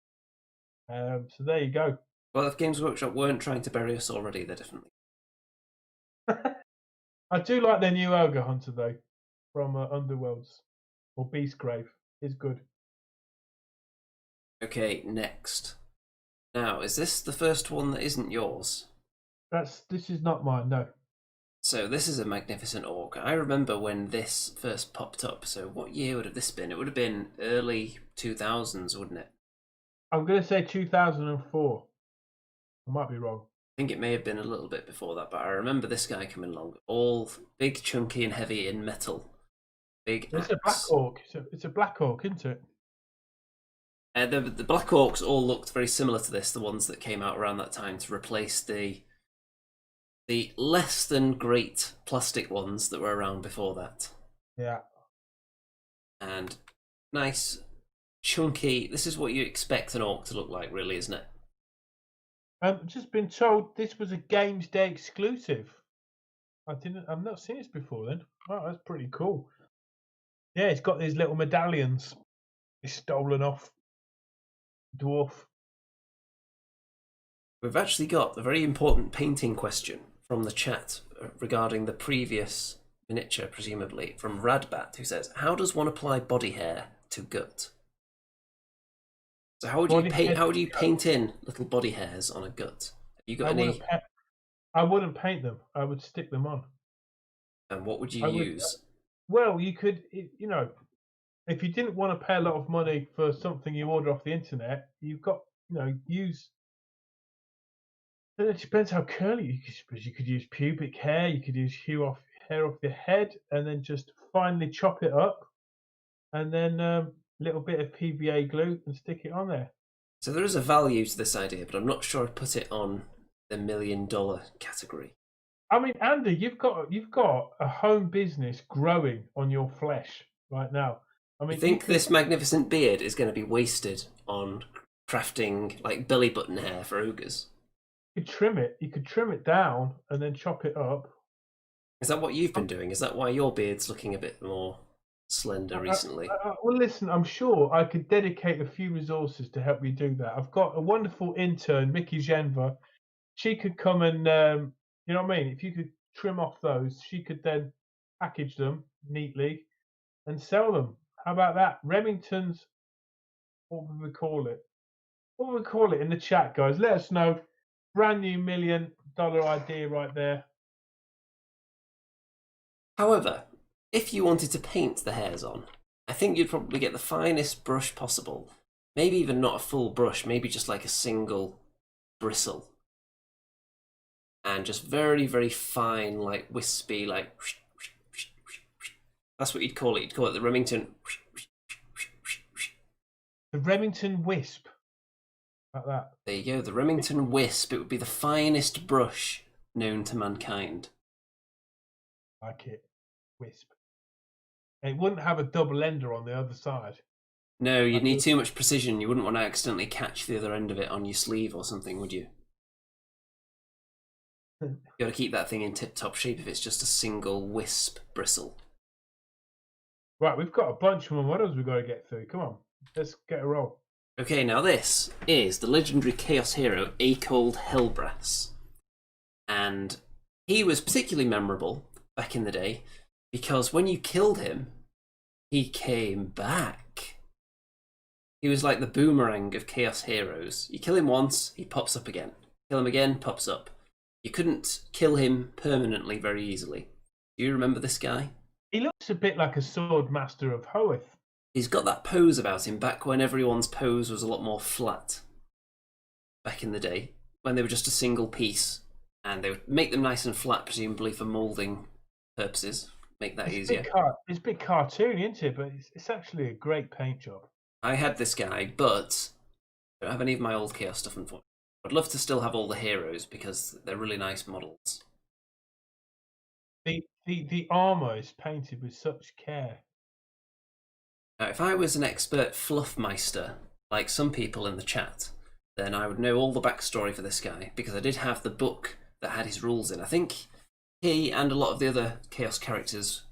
So there you go. Well, if Games Workshop weren't trying to bury us already, they're definitely. I do like their new Ogre Hunter though, from Underworlds or Beastgrave. Is good. Okay, next. Now, is this the first one that isn't yours? This is not mine, no. So this is a magnificent orc. I remember when this first popped up. So what year would have this been? It would have been early 2000s, wouldn't it? I'm going to say 2004. I might be wrong. I think it may have been a little bit before that, but I remember this guy coming along, all big, chunky, and heavy in metal. Big It's axe. a black orc. It's a black orc, isn't it? The black orcs all looked very similar to this, the ones that came out around that time to replace the less than great plastic ones that were around before that. Yeah. And nice, chunky. This is what you expect an orc to look like, really, isn't it? I've just been told this was a Games Day exclusive. I've not seen this before then. Wow, that's pretty cool. Yeah, it's got these little medallions. It's stolen off dwarf. We've actually got a very important painting question from the chat regarding the previous miniature, presumably, from Radbat, who says, how does one apply body hair to gut? So how would you paint in little body hairs on a gut? Have you got any? I wouldn't paint them. I would stick them on. And what would you use? Well, you could, if you didn't want to pay a lot of money for something you order off the internet, you've got, use. Then it depends how curly you could use pubic hair. You could use hair off your head, and then just finely chop it up, and then a little bit of PVA glue and stick it on there. So there is a value to this idea, but I'm not sure I'd put it on the $1 million category. I mean, Andy, you've got a home business growing on your flesh right now. I mean, I think this magnificent beard is going to be wasted on crafting like belly button hair for ogres. You could trim it down and then chop it up. Is that what you've been doing? Is that why your beard's looking a bit more slender recently? Well, listen, I'm sure I could dedicate a few resources to help you do that. I've got a wonderful intern, Mickey Genva. She could come and, you know what I mean? If you could trim off those, she could then package them neatly and sell them. How about that? Remington's, what would we call it? What would we call it in the chat, guys? Let us know. Brand new $1 million idea right there. However, if you wanted to paint the hairs on, I think you'd probably get the finest brush possible. Maybe even not a full brush, maybe just like a single bristle. And just very, very fine, like wispy, like That's what you'd call it. You'd call it the Remington. The Remington Wisp. Like that. There you go, the Remington Wisp. It would be the finest brush known to mankind. Like it. Wisp. It wouldn't have a double ender on the other side. No, you'd need too much precision. You wouldn't want to accidentally catch the other end of it on your sleeve or something, would you? You got to keep that thing in tip-top shape if it's just a single wisp bristle. Right, we've got a bunch more models we've got to get through. Come on, let's get a roll. Okay, now this is the legendary Chaos Hero, Acold Hellbrass. And he was particularly memorable back in the day because when you killed him, he came back. He was like the boomerang of Chaos Heroes. You kill him once, he pops up again. Kill him again, pops up. You couldn't kill him permanently very easily. Do you remember this guy? He looks a bit like a sword master of Hoeth. He's got that pose about him back when everyone's pose was a lot more flat. Back in the day, when they were just a single piece. And they would make them nice and flat, presumably for moulding purposes. Make that easier. It's a bit cartoony, isn't it? But it's actually a great paint job. I had this guy, but I don't have any of my old Chaos stuff, unfortunately. I'd love to still have all the heroes because they're really nice models. The armour is painted with such care. Now, if I was an expert fluffmeister, like some people in the chat, then I would know all the backstory for this guy because I did have the book that had his rules in. I think he and a lot of the other Chaos characters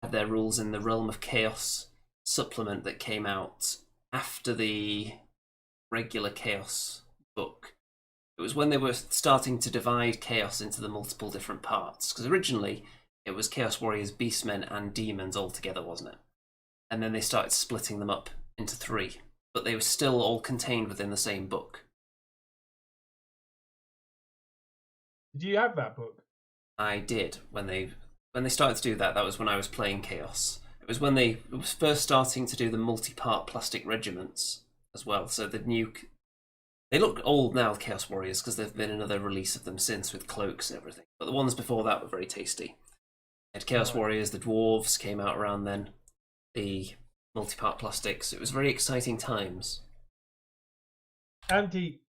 had their rules in the Realm of Chaos supplement that came out after the regular Chaos book. It was when they were starting to divide Chaos into the multiple different parts, because originally it was Chaos Warriors, Beastmen and Demons all together, wasn't it? And then they started splitting them up into 3, but they were still all contained within the same book. Did you have that book? I did. When they started to do that, that was when I was playing Chaos. It was when they were first starting to do the multi-part plastic regiments as well. So the new... They look old now, Chaos Warriors, because there've been another release of them since with cloaks and everything. But the ones before that were very tasty. They had Chaos Warriors, the Dwarves came out around then. The multi-part plastics. It was very exciting times. Andy,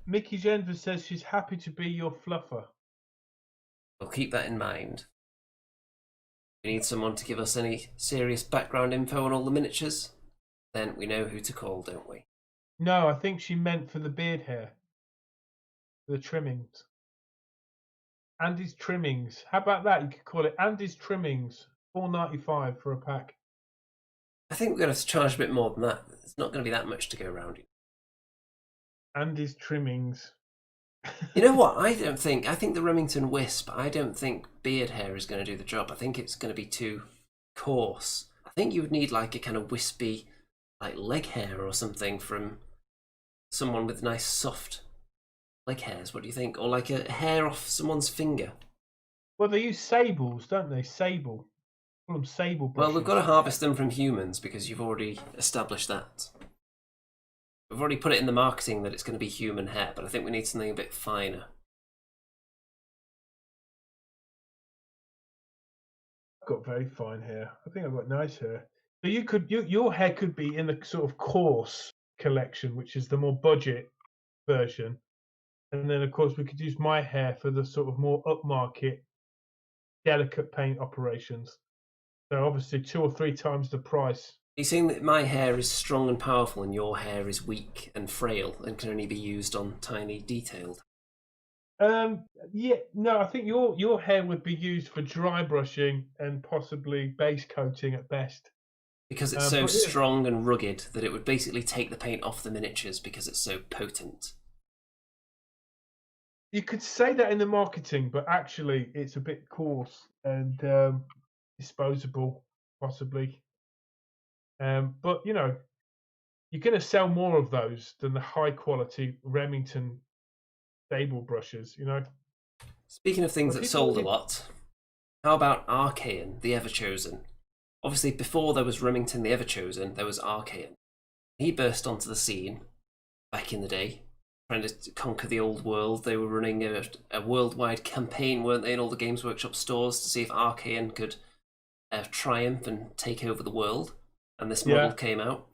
Mickey Jenver says she's happy to be your fluffer. We'll keep that in mind. We need someone to give us any serious background info on all the miniatures. Then we know who to call, don't we? No, I think she meant for the beard hair. For the trimmings. Andy's Trimmings. How about that? You could call it Andy's Trimmings. $4.95 for a pack. I think we're going to have to charge a bit more than that. It's not going to be that much to go around. Andy's Trimmings. You know what? I think the Remington Wisp, I don't think beard hair is going to do the job. I think it's going to be too coarse. I think you would need like a kind of wispy, like leg hair or something from someone with nice soft leg hairs. What do you think? Or like a hair off someone's finger. Well, they use sables, don't they? Sable. Call them sable brushes. Well, we've got to harvest them from humans because you've already established that. We've already put it in the marketing that it's going to be human hair, but I think we need something a bit finer. I've got very fine hair. I think I've got nice hair. So your hair could be in the sort of coarse collection, which is the more budget version. And then, of course, we could use my hair for the sort of more upmarket, delicate paint operations. So obviously 2 or 3 times the price. Are you saying that my hair is strong and powerful and your hair is weak and frail and can only be used on tiny detailed? Yeah, no, I think your hair would be used for dry brushing and possibly base coating at best. Because it's so strong and rugged that it would basically take the paint off the miniatures because it's so potent. You could say that in the marketing, but actually it's a bit coarse and disposable, possibly. But, you know, you're going to sell more of those than the high-quality Remington stable brushes, you know? Speaking of things that sold a lot, how about Archaean, the Everchosen? Obviously, before there was Remington the Everchosen, there was Archaean. He burst onto the scene back in the day, trying to conquer the old world. They were running a worldwide campaign, weren't they, in all the Games Workshop stores to see if Archaean could triumph and take over the world, and this model Yeah. came out.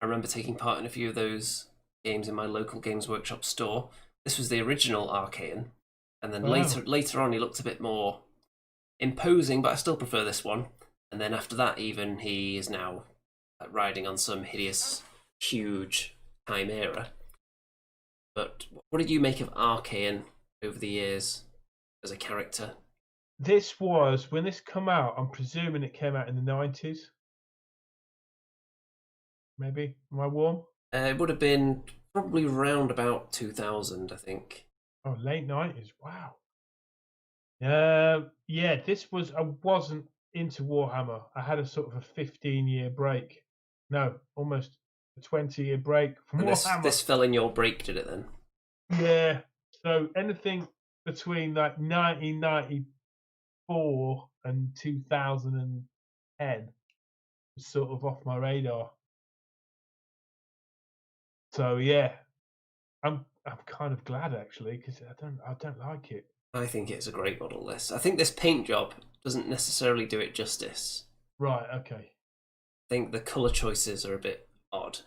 I remember taking part in a few of those games in my local Games Workshop store. This was the original Archaean, and then Wow. later on he looked a bit more imposing, but I still prefer this one. And then after that, even he is now riding on some hideous, huge chimera. But what did you make of Archaean over the years as a character? This was when this come out. I'm presuming it came out in the 90s. Maybe. Am I warm? It would have been probably round about 2000, I think. Oh, late 90s. Wow. Yeah. This was. I wasn't into Warhammer. I had a sort of a 15-year break. No, almost a 20-year break from And Warhammer. this fell in your break, did it then? Yeah. So anything between like 1994 and 2010 was sort of off my radar. So yeah, I'm kind of glad actually because I don't like it. I think it's a great model, this. I think this paint job doesn't necessarily do it justice. Right. Okay. I think the colour choices are a bit odd.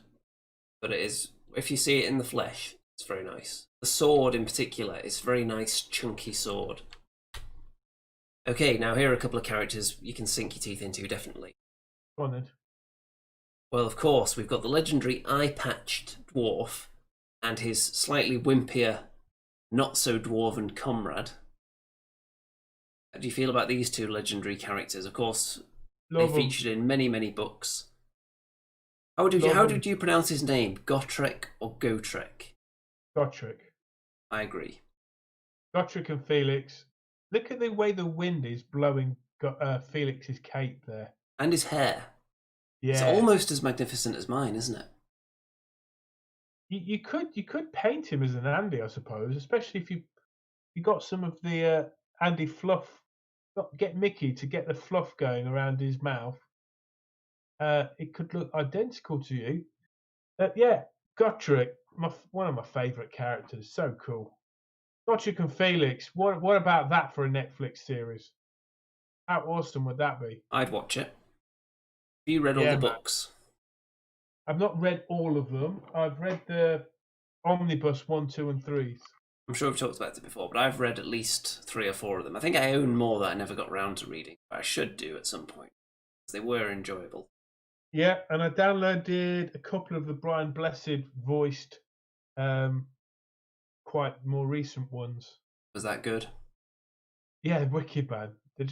But it is, if you see it in the flesh, it's very nice. The sword in particular is a very nice, chunky sword. Okay, now here are a couple of characters you can sink your teeth into, definitely. Go on then. Well, of course, we've got the legendary eye-patched dwarf and his slightly wimpier, not-so-dwarven comrade. How do you feel about these two legendary characters? Of course, Love they 'em. featured in many, many books. How Love did 'em. you pronounce his name? Gotrek or Gotrek? Gotrek. I agree. Gotrek and Felix. Look at the way the wind is blowing Felix's cape there. And his hair. It's Yeah. almost as magnificent as mine, isn't it? You could paint him as an Andy, I suppose, especially if you got some of the Andy fluff. Get Mickey to get the fluff going around his mouth. It could look identical to you. Yeah, Gotrek, one of my favourite characters. So cool. Gotrek and Felix. What about that for a Netflix series? How awesome would that be? I'd watch it. Have you read all Yeah, the man. books? I've not read all of them. I've read the Omnibus 1, 2, and 3s. I'm sure we've talked about it before, but I've read at least 3 or 4 of them. I think I own more that I never got around to reading, but I should do at some point. They were enjoyable. Yeah, and I downloaded a couple of the Brian Blessed voiced, quite more recent ones. Was that good? Yeah, wicked, man. They're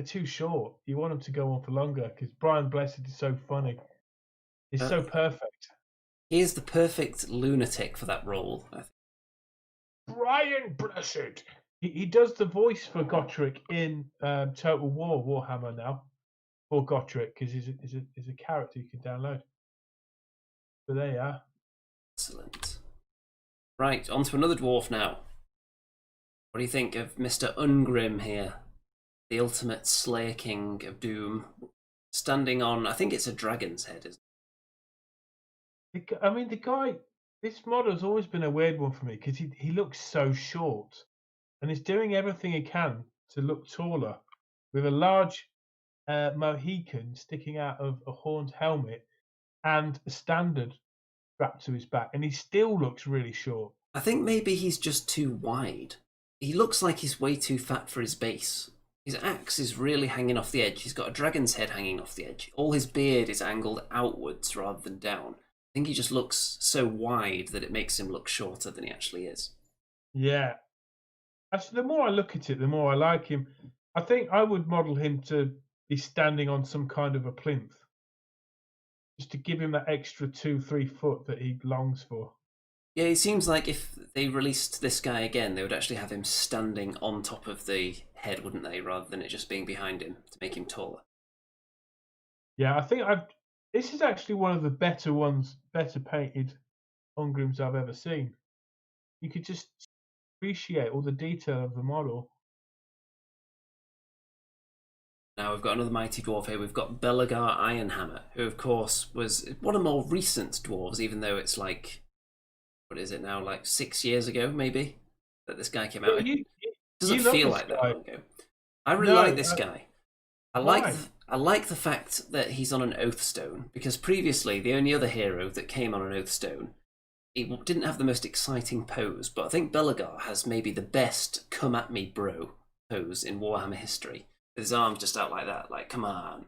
too short. You want them to go on for longer because Brian Blessed is so funny. He's so perfect. He is the perfect lunatic for that role, I think. Brian Blessed. He does the voice for Gotrek in Total War Warhammer now, for Gotrek because he's a character you can download. So there you are. Excellent. Right, on to another dwarf now. What do you think of Mr. Ungrim here? The ultimate Slayer King of Doom. Standing on, I think it's a dragon's head, isn't it? I mean, the guy. This model's always been a weird one for me because he looks so short, and he's doing everything he can to look taller, with a large Mohican sticking out of a horned helmet and a standard strapped to his back, and he still looks really short. I think maybe he's just too wide. He looks like he's way too fat for his base. His axe is really hanging off the edge. He's got a dragon's head hanging off the edge. All his beard is angled outwards rather than down. I think he just looks so wide that it makes him look shorter than he actually is. Yeah. Actually, the more I look at it, the more I like him. I think I would model him to be standing on some kind of a plinth, just to give him that extra 2-3 foot that he longs for. Yeah, it seems like if they released this guy again, they would actually have him standing on top of the head, wouldn't they, rather than it just being behind him to make him taller. Yeah, I think this is actually one of the better painted Ungrims I've ever seen. You could just appreciate all the detail of the model. Now we've got another mighty dwarf here. We've got Belagar Ironhammer, who of course was one of the more recent dwarves, even though it's like, what is it now, like 6 years ago maybe, that this guy came out. It doesn't feel like that long ago. I really like this guy. Why? I like the fact that he's on an oath stone, because previously the only other hero that came on an oath stone, he didn't have the most exciting pose, but I think Belagar has maybe the best "come at me, bro" pose in Warhammer history. With his arms just out like that, like come on.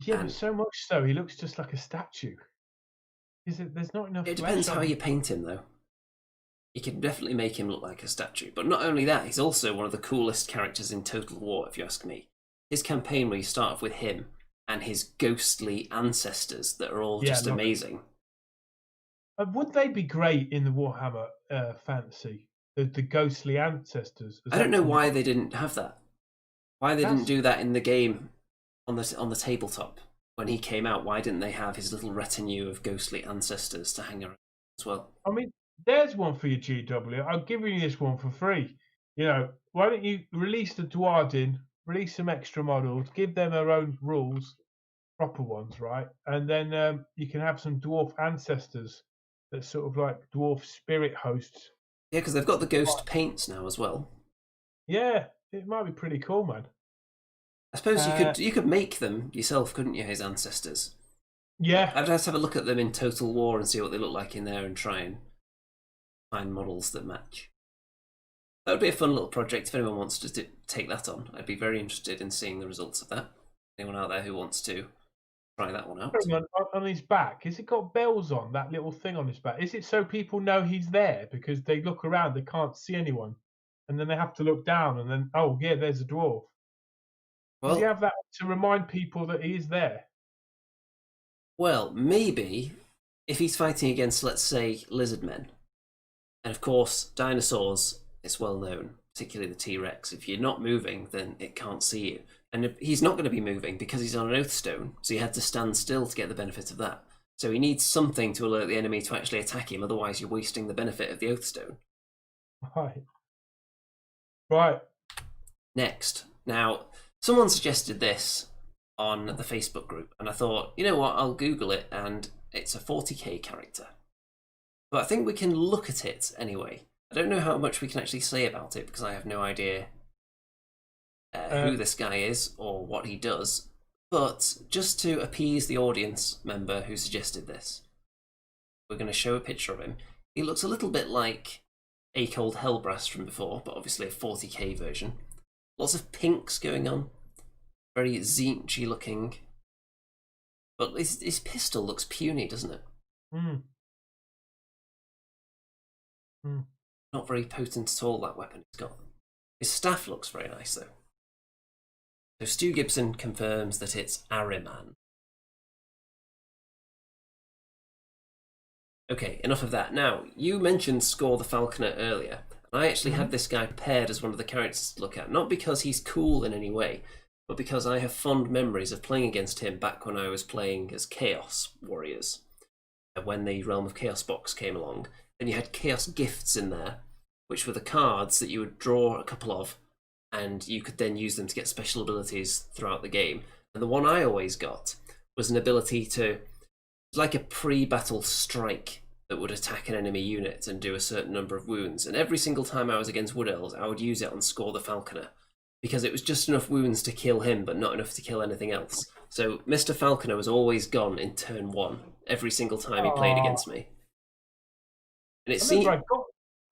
Yeah, but And so much so he looks just like a statue. There's not enough it flesh depends how on him. you paint him, though. You can definitely make him look like a statue. But not only that, he's also one of the coolest characters in Total War, if you ask me. His campaign, where you start off with him and his ghostly ancestors that are all Yeah, just look. amazing. Would they be great in the Warhammer fantasy? The ghostly ancestors as I don't know actual why they didn't have that. Why they didn't That's do that in the game on the tabletop when he came out. Why didn't they have his little retinue of ghostly ancestors to hang around as well? I mean, there's one for your GW. I'm giving you this one for free. You know, why don't you release the Dwarden, release some extra models, give them their own rules, proper ones, right? And then you can have some dwarf ancestors that sort of like dwarf spirit hosts. Yeah, because they've got the ghost paints now as well. Yeah, it might be pretty cool, man. I suppose Uh, you could make them yourself, couldn't you? His ancestors. But yeah, I'd just have a look at them in Total War and see what they look like in there and try and find models that match. That would be a fun little project if anyone wants to take that on. I'd be very interested in seeing the results of that. Anyone out there who wants to try that one out? on his back. Has it got bells on that little thing on his back? Is it so people know he's there because they look around, they can't see anyone, and then they have to look down, and then oh yeah, there's a dwarf. Does he Well, have that to remind people that he is there? maybe if he's fighting against, let's say, lizard men, and of course dinosaurs. It's well known, particularly the T-Rex. If you're not moving, then it can't see you. And he's not going to be moving because he's on an oath stone, so he had to stand still to get the benefit of that. So he needs something to alert the enemy to actually attack him, otherwise you're wasting the benefit of the oath stone. Right, right. Next. Now, someone suggested this on the Facebook group, and I thought, you know what, I'll Google it, and it's a 40k character. But I think we can look at it anyway. I don't know how much we can actually say about it because I have no idea who this guy is or what he does. But just to appease the audience member who suggested this, we're going to show a picture of him. He looks a little bit like a cold Hellbrast from before, but obviously a 40k version. Lots of pinks going on. Very Zinchi looking. But his pistol looks puny, doesn't it? Mm. Mm. Not very potent at all, that weapon he's got. His staff looks very nice, though. So Stu Gibson confirms that it's Ahriman. Okay, enough of that. Now, you mentioned Score the Falconer earlier, and I actually had this guy prepared as one of the characters to look at, not because he's cool in any way, but because I have fond memories of playing against him back when I was playing as Chaos Warriors. When the Realm of Chaos box came along, then you had Chaos Gifts in there, which were the cards that you would draw a couple of, and you could then use them to get special abilities throughout the game. And the one I always got was an ability to, like a pre-battle strike that would attack an enemy unit and do a certain number of wounds. And every single time I was against Wood Elves, I would use it on Score the Falconer, because it was just enough wounds to kill him, but not enough to kill anything else. So Mr. Falconer was always gone in turn 1, every single time he played against me. And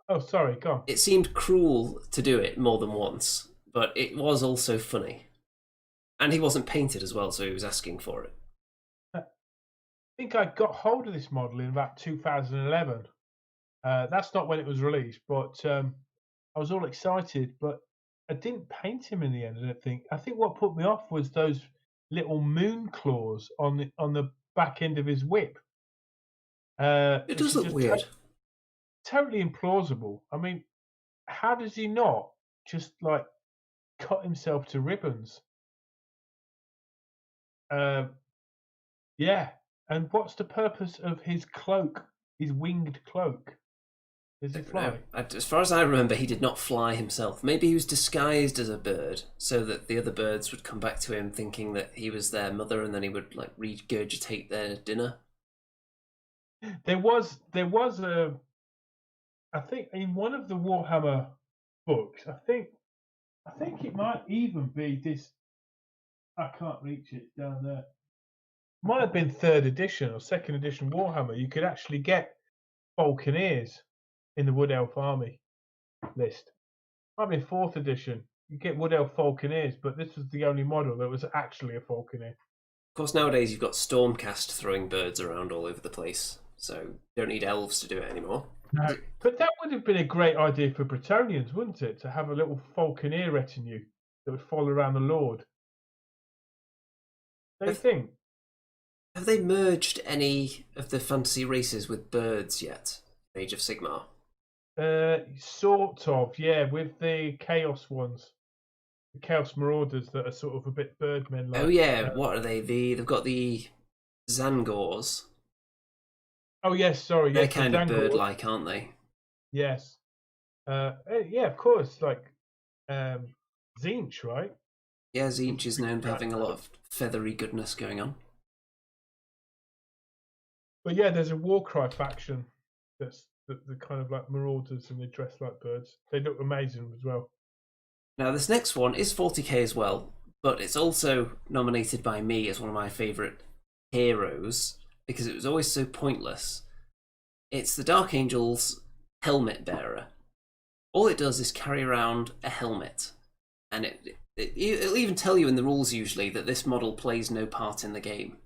Oh, sorry, go on. it seemed cruel to do it more than once, but it was also funny. And he wasn't painted as well, so he was asking for it. I think I got hold of this model in about 2011. That's not when it was released, but I was all excited, but I didn't paint him in the end. I don't think. I think what put me off was those little moon claws on the back end of his whip. It does look weird. Totally implausible. I mean, how does he not just like cut himself to ribbons? Yeah. And what's the purpose of his cloak, his winged cloak? Does he fly? As far as I remember, he did not fly himself. Maybe he was disguised as a bird so that the other birds would come back to him thinking that he was their mother, and then he would like regurgitate their dinner. There was a, I think in one of the Warhammer books, I think it might even be this. I can't reach it. It's down there. Might have been 3rd edition or 2nd edition Warhammer. You could actually get Falconeers in the Wood Elf Army list. Might be 4th edition. You get Wood Elf Falconeers, but this was the only model that was actually a Falconeer. Of course, nowadays you've got Stormcast throwing birds around all over the place, so you don't need elves to do it anymore. No, but that would have been a great idea for Bretonians, wouldn't it? To have a little Falconeer retinue that would follow around the Lord. Don't you think? Have they merged any of the fantasy races with birds yet? Age of Sigmar? Sort of, yeah, with the Chaos ones. The Chaos Marauders that are sort of a bit birdmen-like. Oh yeah, what are they? They've got the Zangors. Oh yes, sorry. They're Yes, kind of Zangor. bird-like, aren't they? Yes. Yeah, of course. Like Tzeentch, right? Yeah, Tzeentch is known for having a lot of feathery goodness going on. But yeah, there's a Warcry faction that's the kind of like Marauders and they dress like birds. They look amazing as well. Now, this next one is 40k as well, but it's also nominated by me as one of my favourite heroes because it was always so pointless. It's the Dark Angel's Helmet Bearer. All it does is carry around a helmet, and it'll even tell you in the rules usually that this model plays no part in the game,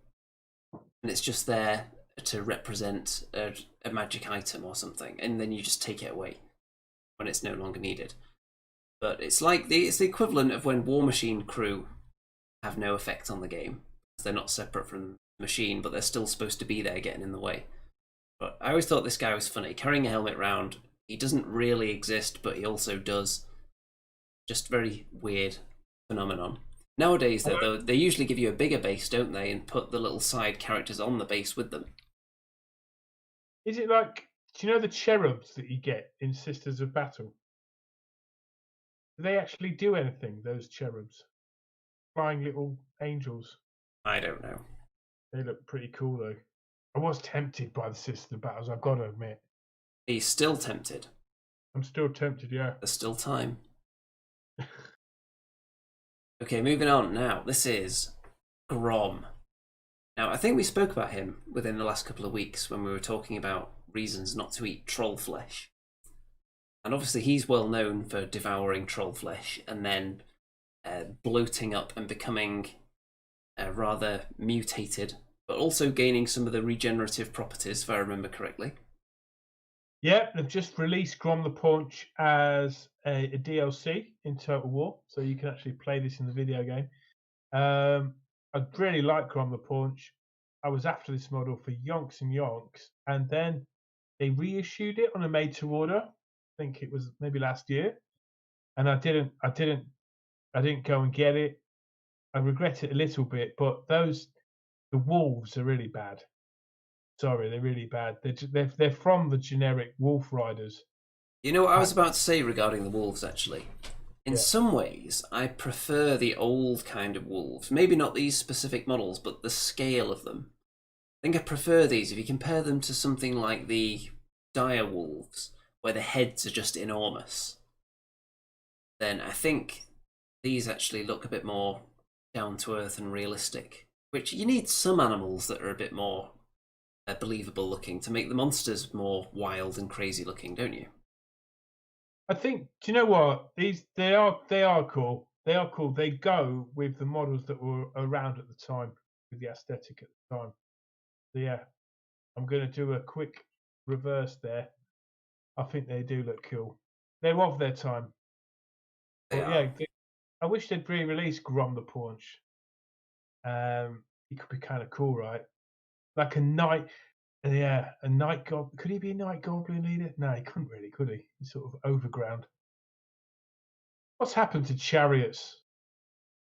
and it's just there to represent a magic item or something, and then you just take it away when it's no longer needed. But it's like it's the equivalent of when War Machine crew have no effect on the game. They're not separate from the machine, but they're still supposed to be there getting in the way. But I always thought this guy was funny. Carrying a helmet round, he doesn't really exist, but he also does. Just very weird phenomenon. Nowadays, though, they usually give you a bigger base, don't they, and put the little side characters on the base with them. Is it like, do you know the cherubs that you get in Sisters of Battle? Do they actually do anything, those cherubs? Flying little angels. I don't know. They look pretty cool, though. I was tempted by the Sisters of Battles, I've got to admit. He's still tempted. I'm still tempted, yeah. There's still time. Okay, moving on now. This is Grom. Now, I think we spoke about him within the last couple of weeks when we were talking about reasons not to eat troll flesh. And obviously he's well known for devouring troll flesh and then bloating up and becoming rather mutated, but also gaining some of the regenerative properties, if I remember correctly. Yeah, they've just released Grom the Paunch as a DLC in Total War, so you can actually play this in the video game. I really like Grom the Paunch. I was after this model for yonks and yonks, and then they reissued it on a made-to-order. I think it was maybe last year, and I didn't go and get it. I regret it a little bit, but the wolves are really bad. Sorry, they're really bad. They're from the generic Wolf Riders. You know what I was about to say regarding the wolves, actually? In some ways, I prefer the old kind of wolves. Maybe not these specific models, but the scale of them. I think I prefer these. If you compare them to something like the dire wolves, where the heads are just enormous, then I think these actually look a bit more down to earth and realistic. Which you need some animals that are a bit more believable looking to make the monsters more wild and crazy looking, don't you? I think. Do you know what? They are cool. They are cool. They go with the models that were around at the time, with the aesthetic at the time. So yeah, I'm going to do a quick reverse there. I think they do look cool. They're of their time. Yeah, I wish they'd re-release Grom the Paunch. He could be kind of cool, right? Like a night goblin. Could he be a night goblin leader? No, he couldn't really, could he? He's sort of overground. What's happened to chariots?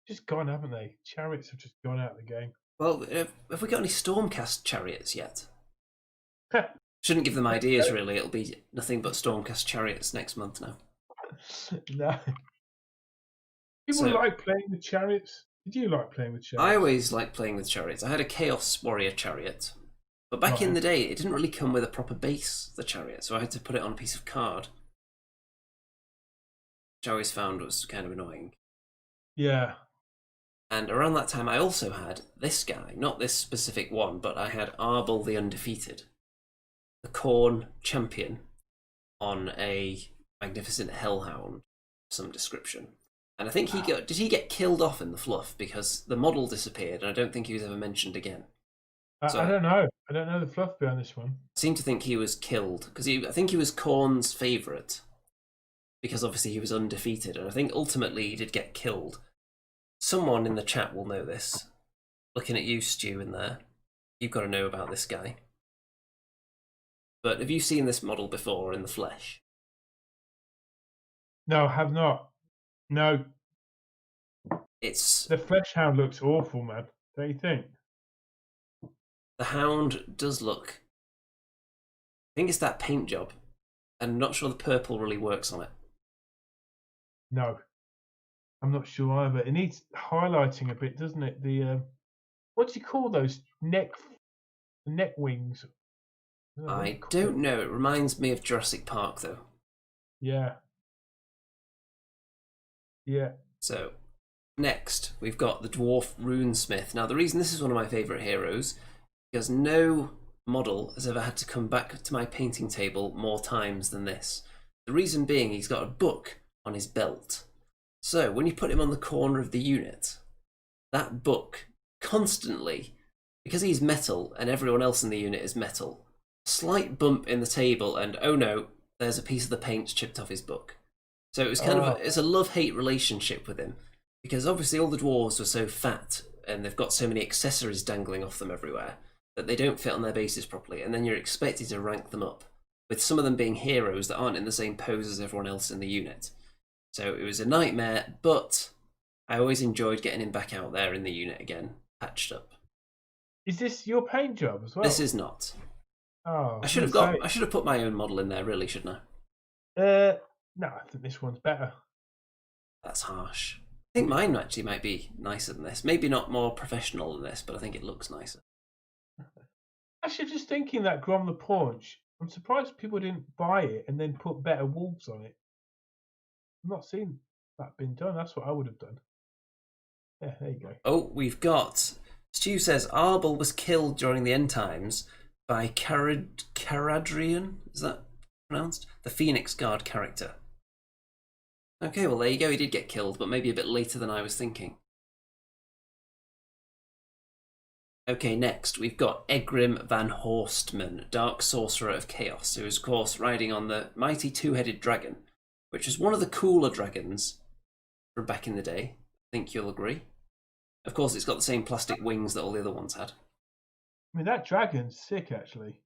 Just gone, haven't they? Chariots have just gone out of the game. Well, have we got any Stormcast chariots yet? Shouldn't give them ideas, really. It'll be nothing but Stormcast chariots next month now. No. People like playing with chariots. Did you like playing with chariots? I always liked playing with chariots. I had a Chaos Warrior chariot. But back in the day, it didn't really come with a proper base, the chariot, so I had to put it on a piece of card. Which I always found was kind of annoying. Yeah. And around that time, I also had this guy, not this specific one, but I had Arbol the Undefeated, the Khorne champion, on a magnificent hellhound of some description. And I think did he get killed off in the fluff because the model disappeared and I don't think he was ever mentioned again. So I don't know. I don't know the fluff behind this one. I seem to think he was killed because I think he was Khorne's favourite because obviously he was undefeated, and I think ultimately he did get killed. Someone in the chat will know this. Looking at you, Stu, in there. You've got to know about this guy. But have you seen this model before in the flesh? No, I have not. No. The flesh hound looks awful, man. Don't you think? The hound does look... I think it's that paint job. I'm not sure the purple really works on it. No. I'm not sure either. It needs highlighting a bit, doesn't it? The what do you call those neck wings? I don't know. It reminds me of Jurassic Park, though. Yeah. Yeah. So, next, we've got the Dwarf Runesmith. Now, the reason this is one of my favourite heroes, because no model has ever had to come back to my painting table more times than this. The reason being, he's got a book on his belt. So, when you put him on the corner of the unit, that book constantly, because he's metal and everyone else in the unit is metal, slight bump in the table and oh no, there's a piece of the paint chipped off his book. So it was kind of it's a love-hate relationship with him, because obviously all the dwarves were so fat and they've got so many accessories dangling off them everywhere that they don't fit on their bases properly, and then you're expected to rank them up, with some of them being heroes that aren't in the same pose as everyone else in the unit. So it was a nightmare, but I always enjoyed getting him back out there in the unit again, patched up. Is this your paint job as well? This is not. Oh, I should have put my own model in there, really, shouldn't I? No, I think this one's better. That's harsh. I think mine actually might be nicer than this. Maybe not more professional than this, but I think it looks nicer. Actually, just thinking that Grom the Paunch, I'm surprised people didn't buy it and then put better wolves on it. I've not seen that been done. That's what I would have done. Yeah, there you go. Oh, we've got... Stu says Arbol was killed during the end times by Caradrian. Is that pronounced? The Phoenix Guard character. Okay, well there you go, he did get killed, but maybe a bit later than I was thinking. Okay, next we've got Egrim van Horstman, Dark Sorcerer of Chaos, who is of course riding on the mighty two-headed dragon, which is one of the cooler dragons from back in the day. I think you'll agree. Of course, it's got the same plastic wings that all the other ones had. I mean, that dragon's sick, actually.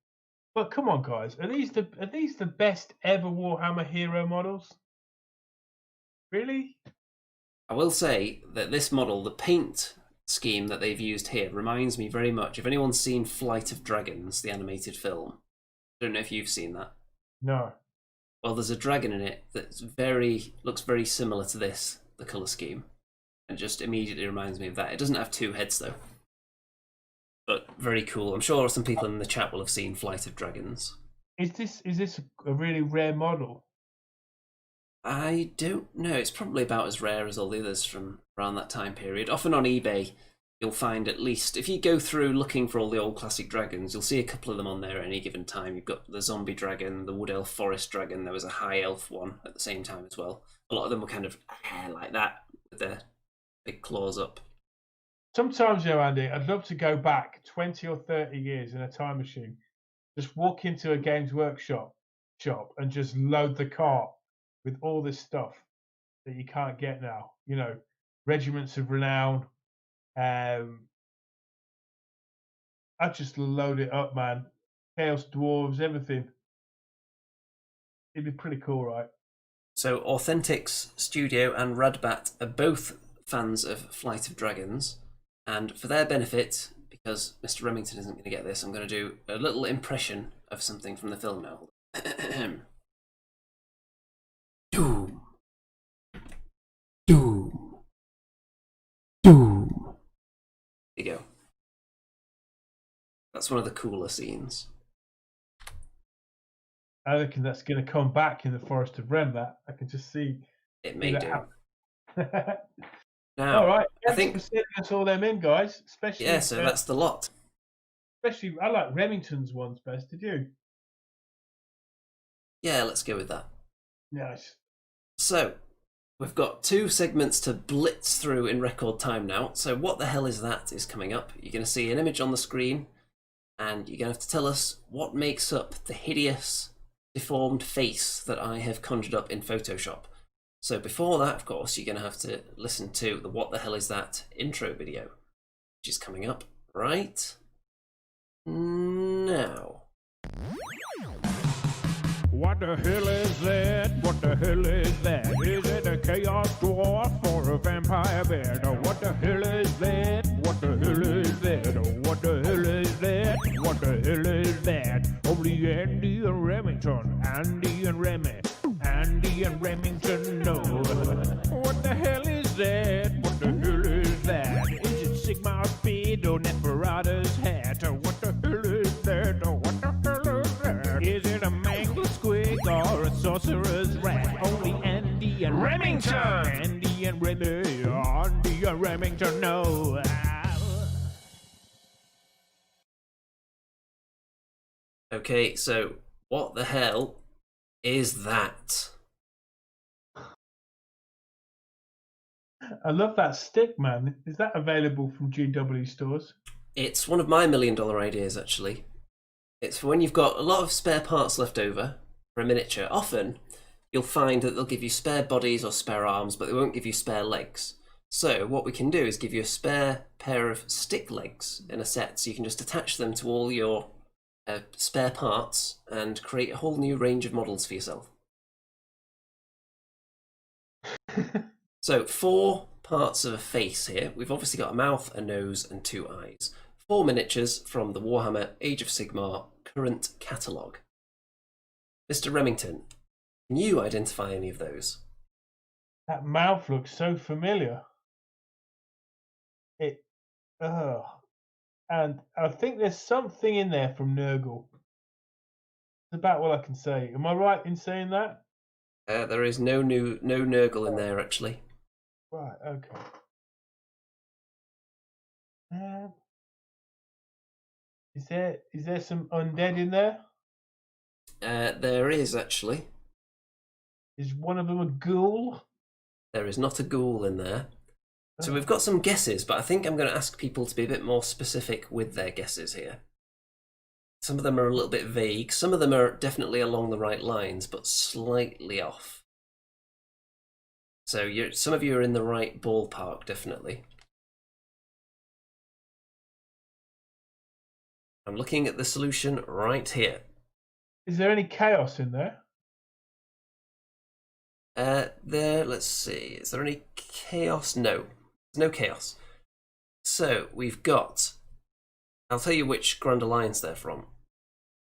But come on, guys, are these the best ever Warhammer hero models? Really? I will say that this model, the paint scheme that they've used here, reminds me very much. If anyone's seen Flight of Dragons, the animated film, I don't know if you've seen that. No. Well, there's a dragon in it that looks very similar to this, the colour scheme. And just immediately reminds me of that. It doesn't have two heads, though. But very cool. I'm sure some people in the chat will have seen Flight of Dragons. Is this a really rare model? I don't know. It's probably about as rare as all the others from around that time period. Often on eBay, you'll find at least, if you go through looking for all the old classic dragons, you'll see a couple of them on there at any given time. You've got the zombie dragon, the wood elf forest dragon. There was a high elf one at the same time as well. A lot of them were kind of like that, with their big claws up. Sometimes, Andy, I'd love to go back 20 or 30 years in a time machine, just walk into a Games Workshop shop and just load the cart with all this stuff that you can't get now. You know, Regiments of Renown. I'd just load it up, man. Chaos Dwarves, everything. It'd be pretty cool, right? So Authentics Studio and Radbat are both fans of Flight of Dragons, and for their benefit, because Mr. Remington isn't going to get this, I'm going to do a little impression of something from the film now. Doom. Doom. Doom. There you go. That's one of the cooler scenes. I reckon that's going to come back in the Forest of Rem. That I can just see. It may do. Now, All right. I Thanks for think, sending us all them in, guys. Especially, yeah, so that's the lot. especially I like Remington's ones best. Did you? Yeah, let's go with that. Nice. So, we've got 2 segments to blitz through in record time now. So what the hell is that is coming up. You're going to see an image on the screen, and you're going to have to tell us what makes up the hideous, deformed face that I have conjured up in Photoshop. So before that, of course, you're going to have to listen to the What the Hell Is That intro video, which is coming up right now. What the hell is that? What the hell is that? Is it a chaos dwarf or a vampire bear? Oh, what the hell is that? What the hell is that? Oh, what the hell is that? What the hell is that? Only Andy and Remington, Andy and Remy, Andy and Remington know. What the hell is that? What the hell is that? Is it Sigmar's beard or Neferata's hat? Oh, what the hell is that? Oh, what the hell is that? Is it a mangler squig or a sorcerer's rat? Only Andy and Remington! Andy and Remy, Andy and Remington know. Okay, so what the hell is that? I love that stick, man. Is that available from GW stores? It's one of my $1 million ideas, actually. It's for when you've got a lot of spare parts left over for a miniature. Often, you'll find that they'll give you spare bodies or spare arms, but they won't give you spare legs. So what we can do is give you a spare pair of stick legs in a set, so you can just attach them to all your spare parts and create a whole new range of models for yourself. So 4 parts of a face here. We've obviously got a mouth, a nose, and 2 eyes. 4 miniatures from the Warhammer Age of Sigmar current catalogue. Mr. Remington, can you identify any of those? That mouth looks so familiar. And I think there's something in there from Nurgle. That's about all I can say. Am I right in saying that? There is no Nurgle in there, actually. Right, okay. Is there some undead in there? There is, actually. Is one of them a ghoul? There is not a ghoul in there. So we've got some guesses, but I think I'm going to ask people to be a bit more specific with their guesses here. Some of them are a little bit vague. Some of them are definitely along the right lines, but slightly off. So some of you are in the right ballpark, definitely. I'm looking at the solution right here. Is there any chaos in there? Let's see. Is there any chaos? No. There's no chaos. So we've got... I'll tell you which Grand Alliance they're from.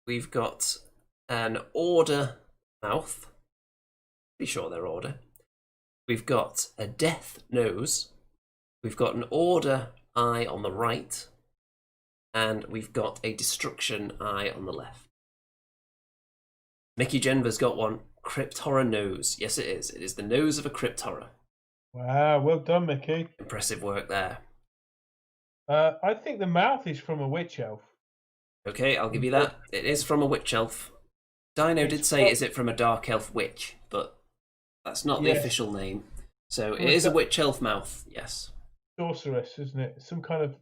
We've got an Order mouth. Pretty sure they're Order. We've got a Death nose. We've got an Order eye on the right. And we've got a Destruction eye on the left. Mickey Genver's got one. Crypt Horror nose. Yes, it is. It is the nose of a Crypt Horror. Wow, well done, Mickey. Impressive work there. I think the mouth is from a witch elf. Okay, I'll give you that. It is from a witch elf. Dino did say, is it from a dark elf witch? But that's not the official name. So it is a witch elf mouth, yes. Sorceress, isn't it? Some kind of...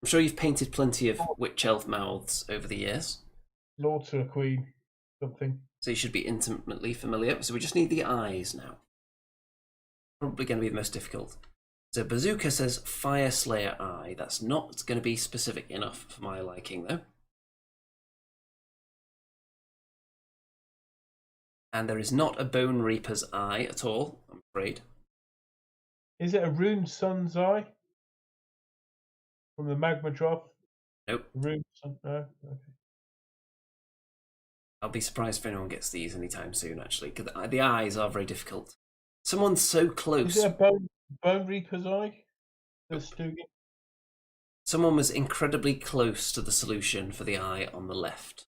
I'm sure you've painted plenty of witch elf mouths over the years. Lord to a queen, something. So you should be intimately familiar. So we just need the eyes now. Probably going to be the most difficult. So Bazooka says Fire Slayer eye. That's not going to be specific enough for my liking, though. And there is not a Bone Reaper's eye at all, I'm afraid. Is it a Rune Sun's eye? From the Magma Drop? Nope. Rune Sun? No? Okay. I'll be surprised if anyone gets these anytime soon, actually, because the eyes are very difficult. Someone's so close. Is it a Bone Reaper's eye? Someone was incredibly close to the solution for the eye on the left.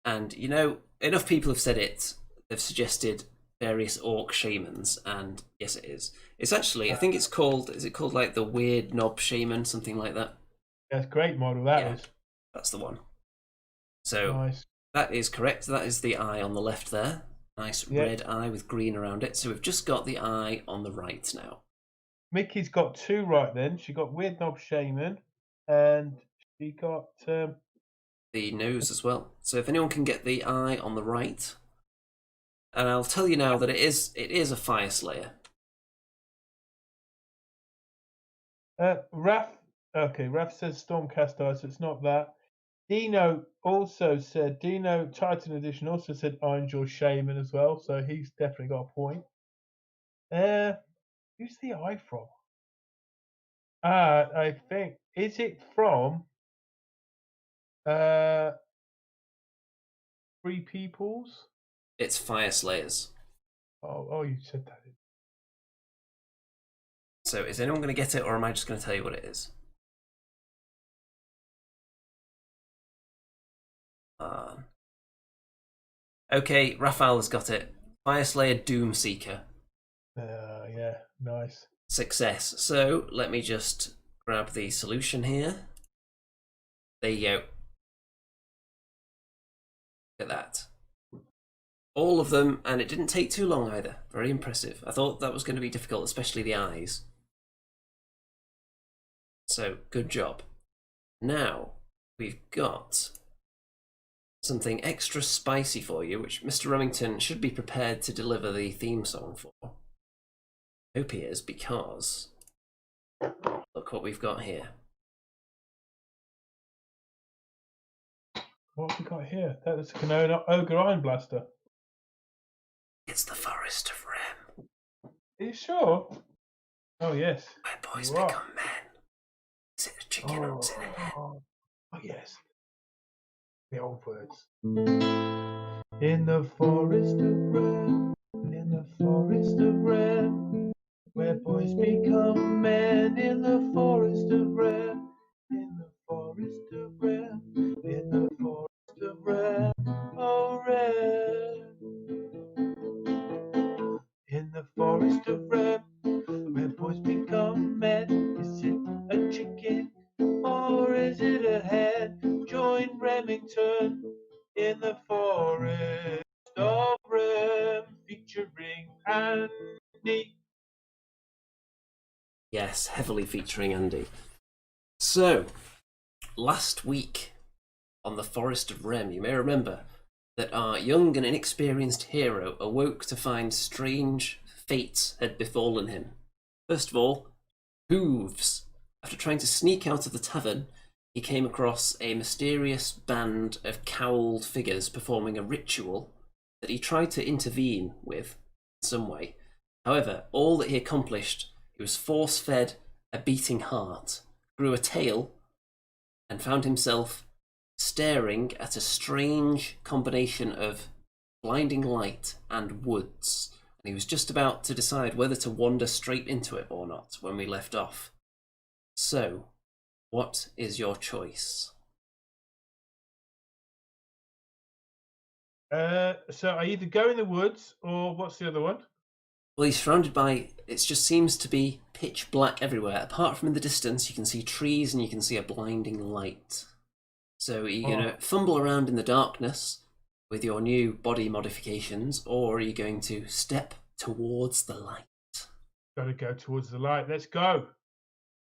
And, you know, enough people have said it. They've suggested various orc shamans, and yes, it is. It's actually, I think it's called. Is it called like the Weird Knob Shaman, something like that? That's a great model. That Yeah. is. That's the one. So Nice. that is correct. That is the eye on the left there. Nice red eye with green around it. So we've just got the eye on the right now. Mickey's got two right then. She got Weird Knob Shaman and she got The nose as well. So if anyone can get the eye on the right, and I'll tell you now that it is a Fire Slayer. Raph. Okay, Raph says Stormcast Eye, so it's not that. Dino also said, Dino Titan Edition also said Ironjaw Shaman as well, so he's definitely got a point. Who's the eye from? I think, is it from Free Peoples? It's Fire Slayers. Oh, you said that. So is anyone going to get it, or am I just going to tell you what it is? Okay, Raphael has got it. Fire Slayer Doomseeker. Yeah, nice. Success. So let me just grab the solution here. There you go. Look at that. All of them, and it didn't take too long either. Very impressive. I thought that was going to be difficult, especially the eyes. So, good job. Now, we've got something extra spicy for you, which Mr. Remington should be prepared to deliver the theme song for. Hope he is, because look what we've got here. What have we got here? That's an Ogre Iron Blaster. It's the Forest of Rem. Are you sure? Oh, yes. Where boys become men. Is it a chicken or is it a hen? Oh, yes. The old words. In the forest of Rem, in the forest of Rem, where boys become men. In the forest of Rem, in the forest of Rem, in the forest of Rem, oh Rem. In the forest of Rem, where boys become men. Is it a chicken or is it a hen? Join Remington in the forest of Rem, featuring Andy. Yes, heavily featuring Andy. So, last week on the Forest of Rem, you may remember that our young and inexperienced hero awoke to find strange fates had befallen him. First of all, hooves. After trying to sneak out of the tavern, he came across a mysterious band of cowled figures performing a ritual that he tried to intervene with in some way. However, all that he accomplished, he was force-fed a beating heart, grew a tail, and found himself staring at a strange combination of blinding light and woods. And he was just about to decide whether to wander straight into it or not when we left off. So, what is your choice? So I either go in the woods or what's the other one? Well, he's surrounded by, it just seems to be pitch black everywhere. Apart from in the distance, you can see trees and you can see a blinding light. So are you going to fumble around in the darkness with your new body modifications, or are you going to step towards the light? Got to go towards the light. Let's go.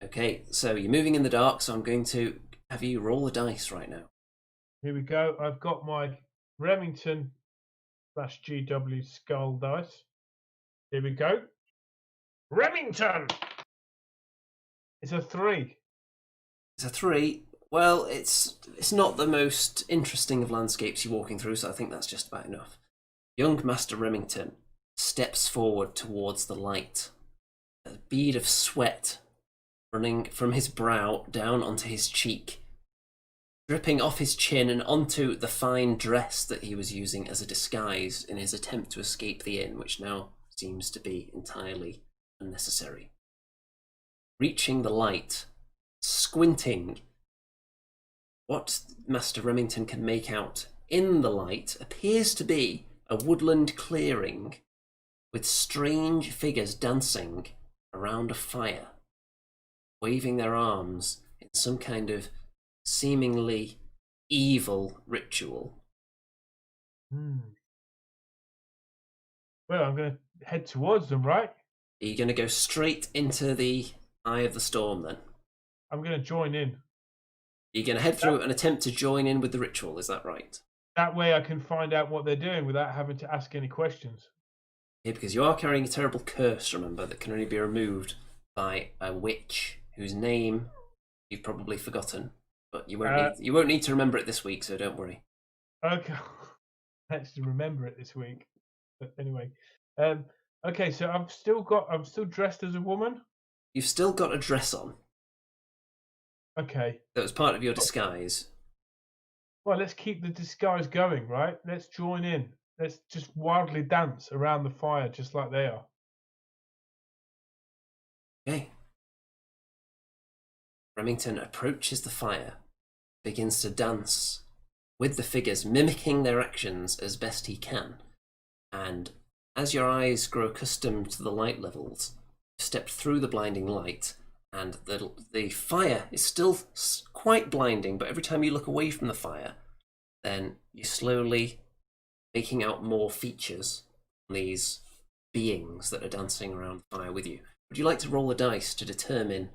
Okay, so you're moving in the dark, so I'm going to have you roll the dice right now. Here we go. I've got my Remington/GW skull dice. Here we go. Remington! It's a 3. It's a 3. Well, it's not the most interesting of landscapes you're walking through, so I think that's just about enough. Young Master Remington steps forward towards the light. A bead of sweat running from his brow down onto his cheek, dripping off his chin and onto the fine dress that he was using as a disguise in his attempt to escape the inn, which now seems to be entirely unnecessary. Reaching the light, squinting, what Master Remington can make out in the light appears to be a woodland clearing with strange figures dancing around a fire, waving their arms in some kind of seemingly evil ritual. Well, I'm going to head towards them, right? Are you going to go straight into the eye of the storm then? I'm going to join in. You're going to head through and attempt to join in with the ritual, is that right? That way I can find out what they're doing without having to ask any questions. Yeah, because you are carrying a terrible curse, remember, that can only be removed by a witch whose name you've probably forgotten. But you won't need to remember it this week, so don't worry. Okay. Let's remember it this week. But anyway. Okay, so I'm still dressed as a woman. You've still got a dress on. Okay. That was part of your disguise. Well, let's keep the disguise going, right? Let's join in. Let's just wildly dance around the fire just like they are. Okay. Remington approaches the fire, begins to dance with the figures, mimicking their actions as best he can. And as your eyes grow accustomed to the light levels, you step through the blinding light, and the fire is still quite blinding, but every time you look away from the fire, then you're slowly making out more features on these beings that are dancing around the fire with you. Would you like to roll a dice to determine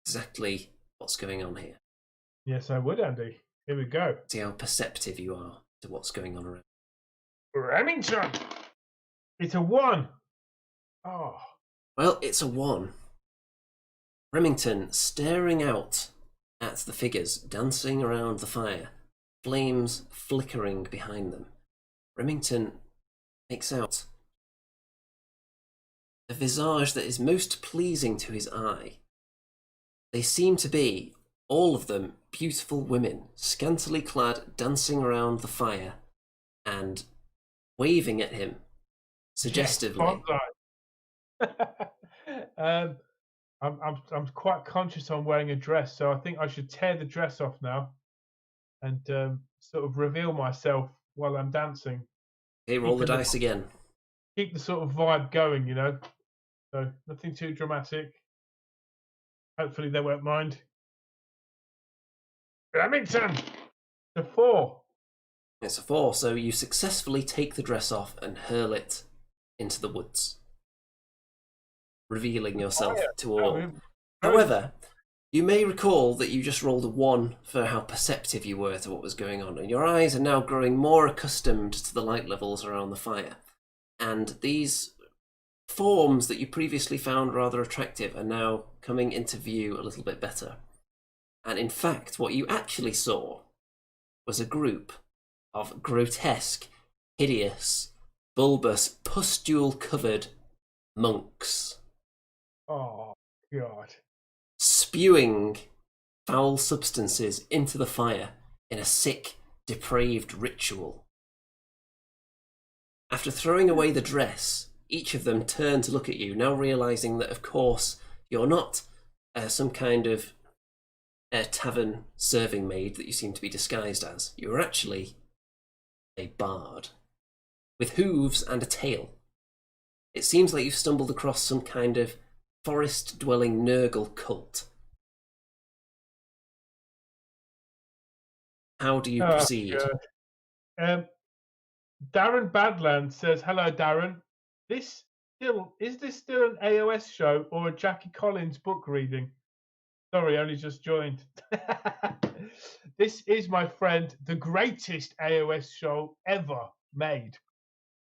exactly what's going on here? Yes, I would, Andy. Here we go. See how perceptive you are to what's going on around. Remington! It's a 1. Oh. Well, it's a 1. Remington staring out at the figures dancing around the fire, flames flickering behind them. Remington makes out a visage that is most pleasing to his eye. They seem to be, all of them, beautiful women, scantily clad, dancing around the fire and waving at him suggestively. Yes, I'm quite conscious I'm wearing a dress, so I think I should tear the dress off now and sort of reveal myself while I'm dancing. Okay, roll the dice again. Keep the sort of vibe going, you know. So nothing too dramatic. Hopefully they won't mind. Remington! The 4. It's a 4, so you successfully take the dress off and hurl it into the woods, revealing yourself to all. However, you may recall that you just rolled a 1 for how perceptive you were to what was going on, and your eyes are now growing more accustomed to the light levels around the fire. And these forms that you previously found rather attractive are now coming into view a little bit better. And in fact, what you actually saw was a group of grotesque, hideous, bulbous, pustule-covered monks. Oh, God. Spewing foul substances into the fire in a sick, depraved ritual. After throwing away the dress, each of them turned to look at you, now realizing that, of course, you're not some kind of tavern serving maid that you seem to be disguised as. You're actually a bard, with hooves and a tail. It seems like you've stumbled across some kind of forest-dwelling Nurgle cult. How do you proceed? Darren Badland says, "Hello, Darren. Is this still an AOS show or a Jackie Collins book reading? Sorry, only just joined. This is, my friend, the greatest AOS show ever made.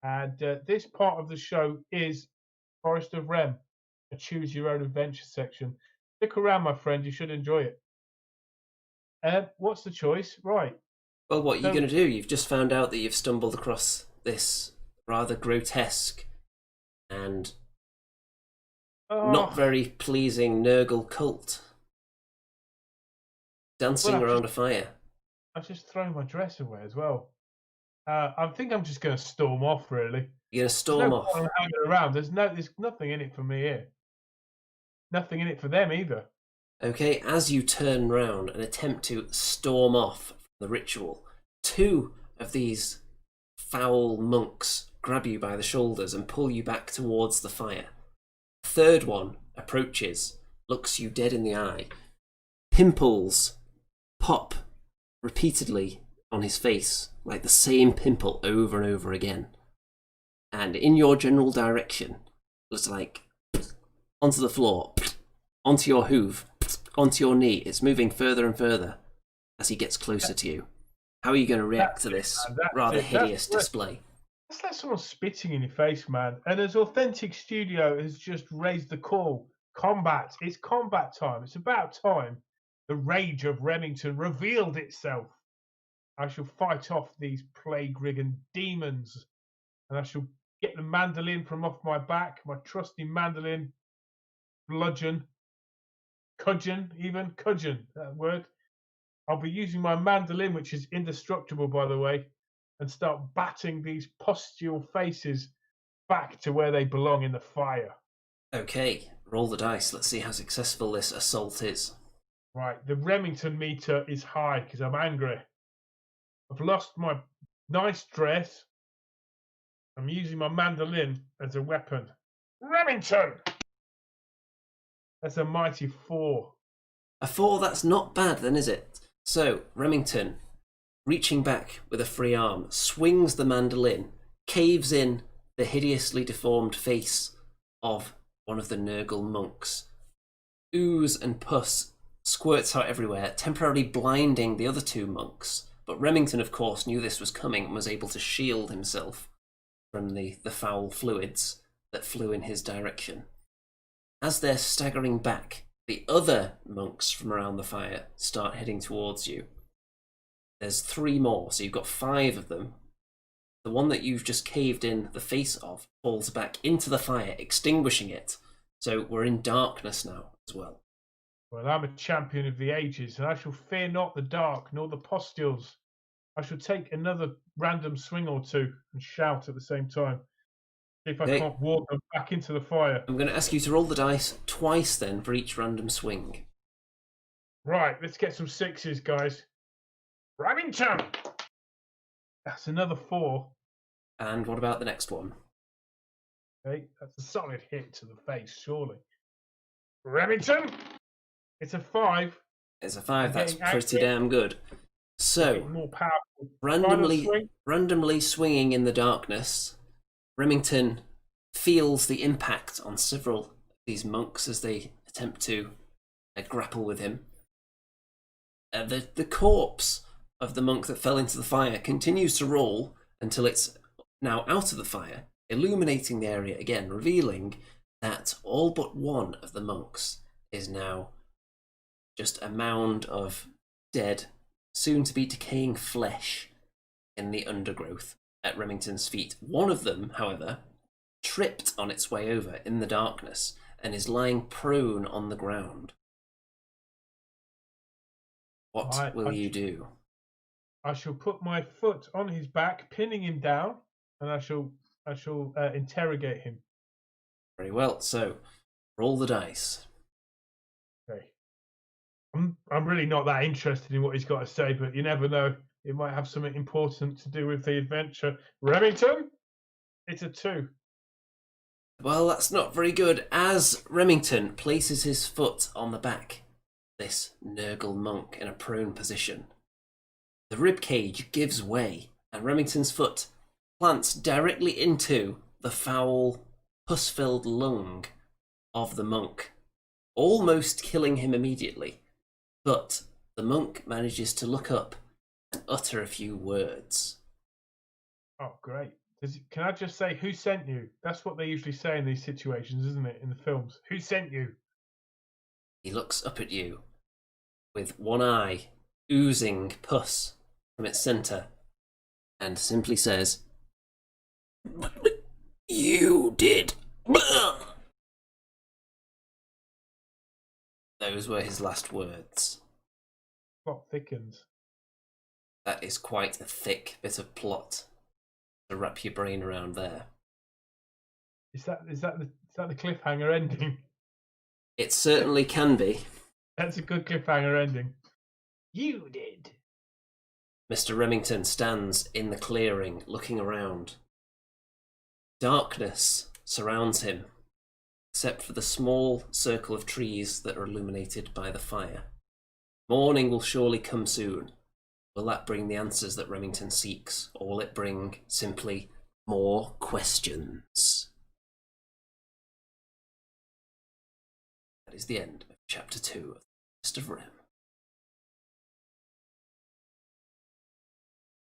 And this part of the show is Forest of Rem, a choose your own adventure section. Stick around, my friend. You should enjoy it. What's the choice? Right. Well, what are you going to do? You've just found out that you've stumbled across this rather grotesque and not very pleasing Nurgle cult dancing around a fire. I've just thrown my dress away as well. I think I'm just going to storm off, really. You're going to storm off? I'm hanging around. There's nothing in it for me here. Nothing in it for them either. Okay, as you turn round and attempt to storm off from the ritual, 2 of these foul monks grab you by the shoulders and pull you back towards the fire. The third one approaches, looks you dead in the eye. Pimples pop repeatedly on his face, like the same pimple over and over again. And in your general direction, looks like onto the floor, onto your hoof, onto your knee. It's moving further and further as he gets closer to you. How are you going to react to this rather hideous display? That's like someone spitting in your face, man. And as Authentic Studio has just raised the call, combat. It's combat time. It's about time the rage of Remington revealed itself. I shall fight off these plague-ridden demons, and I shall get the mandolin from off my back, my trusty mandolin, bludgeon, cudgeon, that word. I'll be using my mandolin, which is indestructible, by the way, and start batting these pustule faces back to where they belong in the fire. Okay, roll the dice. Let's see how successful this assault is. Right, the Remington meter is high because I'm angry. I've lost my nice dress. I'm using my mandolin as a weapon. Remington! That's a mighty 4. A 4, that's not bad then, is it? So, Remington, reaching back with a free arm, swings the mandolin, caves in the hideously deformed face of one of the Nurgle monks. Ooze and pus squirts out everywhere, temporarily blinding the other 2 monks. But Remington, of course, knew this was coming and was able to shield himself from the foul fluids that flew in his direction. As they're staggering back, the other monks from around the fire start heading towards you. There's 3 more, so you've got 5 of them. The one that you've just caved in the face of falls back into the fire, extinguishing it. So we're in darkness now as well. Well, I'm a champion of the ages, and I shall fear not the dark, nor the pustules. I shall take another random swing or 2 and shout at the same time. See if I can't walk them back into the fire. I'm going to ask you to roll the dice twice then for each random swing. Right, let's get some 6s, guys. Remington! That's another 4. And what about the next one? Okay, that's a solid hit to the face, surely. Remington! It's a 5. It's a 5, that's pretty damn good. So, more powerful. randomly swinging in the darkness, Remington feels the impact on several of these monks as they attempt to grapple with him. The corpse of the monk that fell into the fire continues to roll until it's now out of the fire, illuminating the area again, revealing that all but one of the monks is now just a mound of dead, soon-to-be decaying flesh in the undergrowth at Remington's feet. One of them, however, tripped on its way over in the darkness and is lying prone on the ground. What will you do? I shall put my foot on his back, pinning him down, and I shall interrogate him. Very well. So, roll the dice. Okay. I'm really not that interested in what he's got to say, but you never know. It might have something important to do with the adventure. Remington, it's a 2. Well, that's not very good. As Remington places his foot on the back, this Nurgle monk in a prone position, the rib cage gives way, and Remington's foot plants directly into the foul, pus-filled lung of the monk, almost killing him immediately. But the monk manages to look up and utter a few words. Oh, great. Can I just say, who sent you? That's what they usually say in these situations, isn't it, in the films? Who sent you? He looks up at you with one eye oozing pus from its centre and simply says, "You did." Those were his last words. Plot thickens. That is quite a thick bit of plot to wrap your brain around there. Is that the cliffhanger ending? It certainly can be. That's a good cliffhanger ending. You did. Mr. Remington stands in the clearing, looking around. Darkness surrounds him, except for the small circle of trees that are illuminated by the fire. Morning will surely come soon. Will that bring the answers that Remington seeks, or will it bring simply more questions? That is the end of Chapter 2 of The Forest of Rem.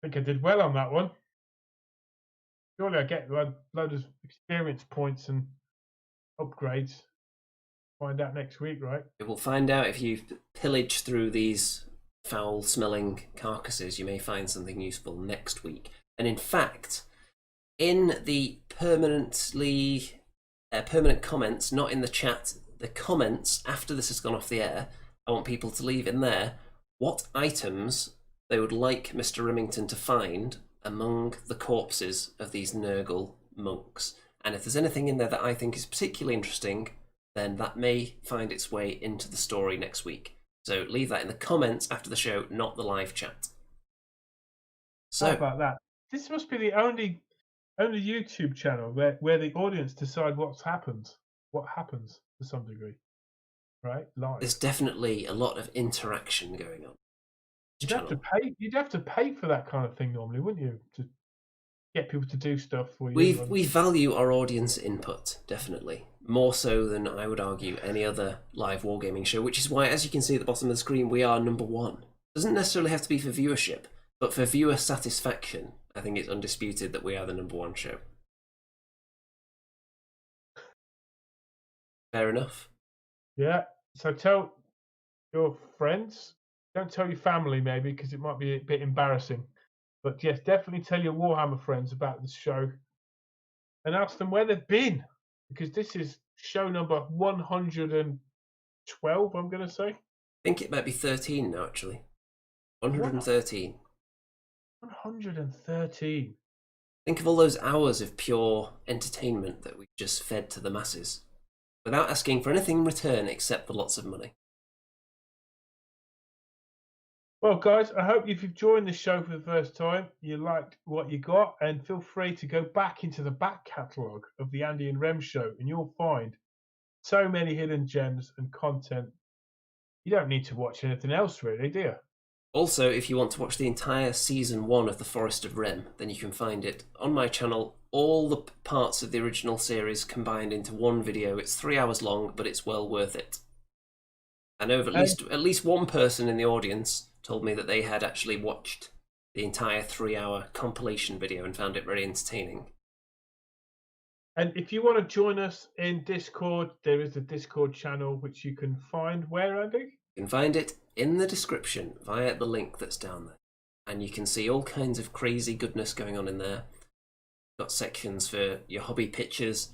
I think I did well on that one. Surely I get a load of experience points and upgrades. Find out next week, right? We will find out if you pillage through these foul-smelling carcasses. You may find something useful next week. And in fact, in the permanent comments, not in the chat, the comments after this has gone off the air, I want people to leave in there what items they would like Mr. Remington to find among the corpses of these Nurgle monks. And if there's anything in there that I think is particularly interesting, then that may find its way into the story next week. So leave that in the comments after the show, not the live chat. So how about that? This must be the only YouTube channel where the audience decide what happens to some degree, right? Live. There's definitely a lot of interaction going on. You'd have to pay. You'd have to pay for that kind of thing normally, wouldn't you? To get people to do stuff for you. We value our audience input, definitely. More so than, I would argue, any other live wargaming show, which is why, as you can see at the bottom of the screen, we are number one. Doesn't necessarily have to be for viewership, but for viewer satisfaction, I think it's undisputed that we are the number one show. Fair enough. Yeah. So tell your friends. Don't tell your family, maybe, because it might be a bit embarrassing. But yes, definitely tell your Warhammer friends about the show and ask them where they've been, because this is show number 112, I'm going to say. I think it might be 13 now, actually. 113. 113. Think of all those hours of pure entertainment that we've just fed to the masses, without asking for anything in return except for lots of money. Well, guys, I hope if you've joined the show for the first time, you liked what you got, and feel free to go back into the back catalogue of the Andy and Rem show, and you'll find so many hidden gems and content. You don't need to watch anything else, really, do you? Also, if you want to watch the entire Season 1 of The Forest of Rem, then you can find it on my channel, all the parts of the original series combined into one video. It's 3 hours long, but it's well worth it. I know of at least one person in the audience told me that they had actually watched the entire 3-hour compilation video and found it very entertaining. And if you want to join us in Discord, there is a Discord channel which you can find where, Andy? You can find it in the description via the link that's down there. And you can see all kinds of crazy goodness going on in there. Got sections for your hobby pictures,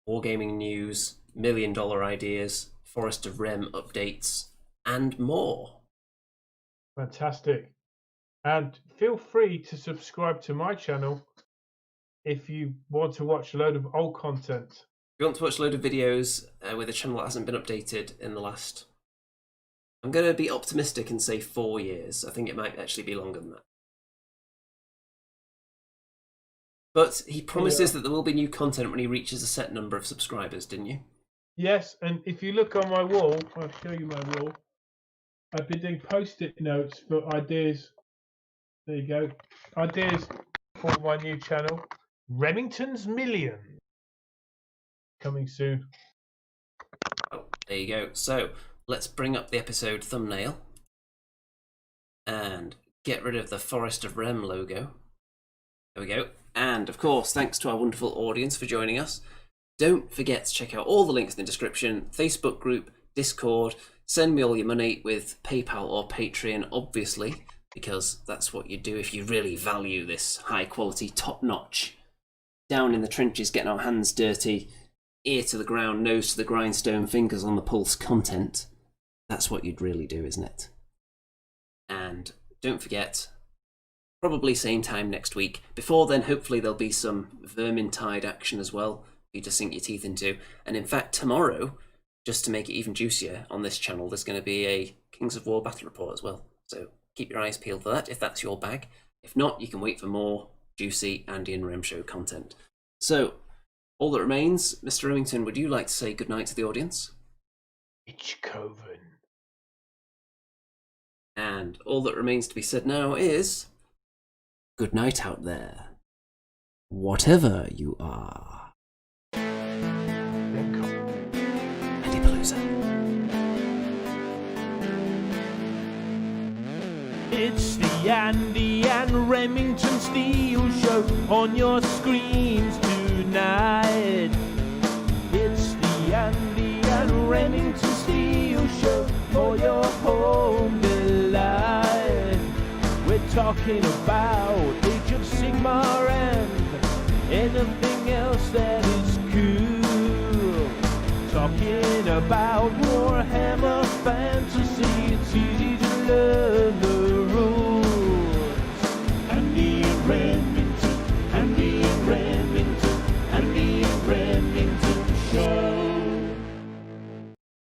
wargaming news, $1 million ideas, Forest of Rem updates, and more. Fantastic. And feel free to subscribe to my channel if you want to watch a load of old content. If you want to watch a load of videos with a channel that hasn't been updated in the last... I'm going to be optimistic and say 4 years. I think it might actually be longer than that. But he promises that there will be new content when he reaches a set number of subscribers, didn't you? Yes, and if you look on my wall, I'll show you my wall. I've been doing post-it notes for ideas. There you go. Ideas for my new channel, Remington's Million. Coming soon. Oh, there you go. So, let's bring up the episode thumbnail and get rid of the Forest of Rem logo. There we go. And, of course, thanks to our wonderful audience for joining us. Don't forget to check out all the links in the description, Facebook group, Discord. Send me all your money with PayPal or Patreon, obviously, because that's what you do if you really value this high-quality, top-notch, down in the trenches, getting our hands dirty, ear to the ground, nose to the grindstone, fingers on the pulse content. That's what you'd really do, isn't it? And don't forget, probably same time next week. Before then, hopefully there'll be some Vermintide action as well for you to sink your teeth into. And in fact, tomorrow, just to make it even juicier on this channel, there's going to be a Kings of War battle report as well. So keep your eyes peeled for that if that's your bag. If not, you can wait for more juicy Andy and Rem show content. So All that remains, Mr. Remington, would you like to say goodnight to the audience? It's Coven. And all that remains to be said now is good night out there, whatever you are. Andy Palooza. It's the Andy and Remington Steel Show on your screens tonight. It's the Andy and Remington Steel Show for your home delight. We're talking about Age of Sigmar and anything else that is cool. Talking about Warhammer Fantasy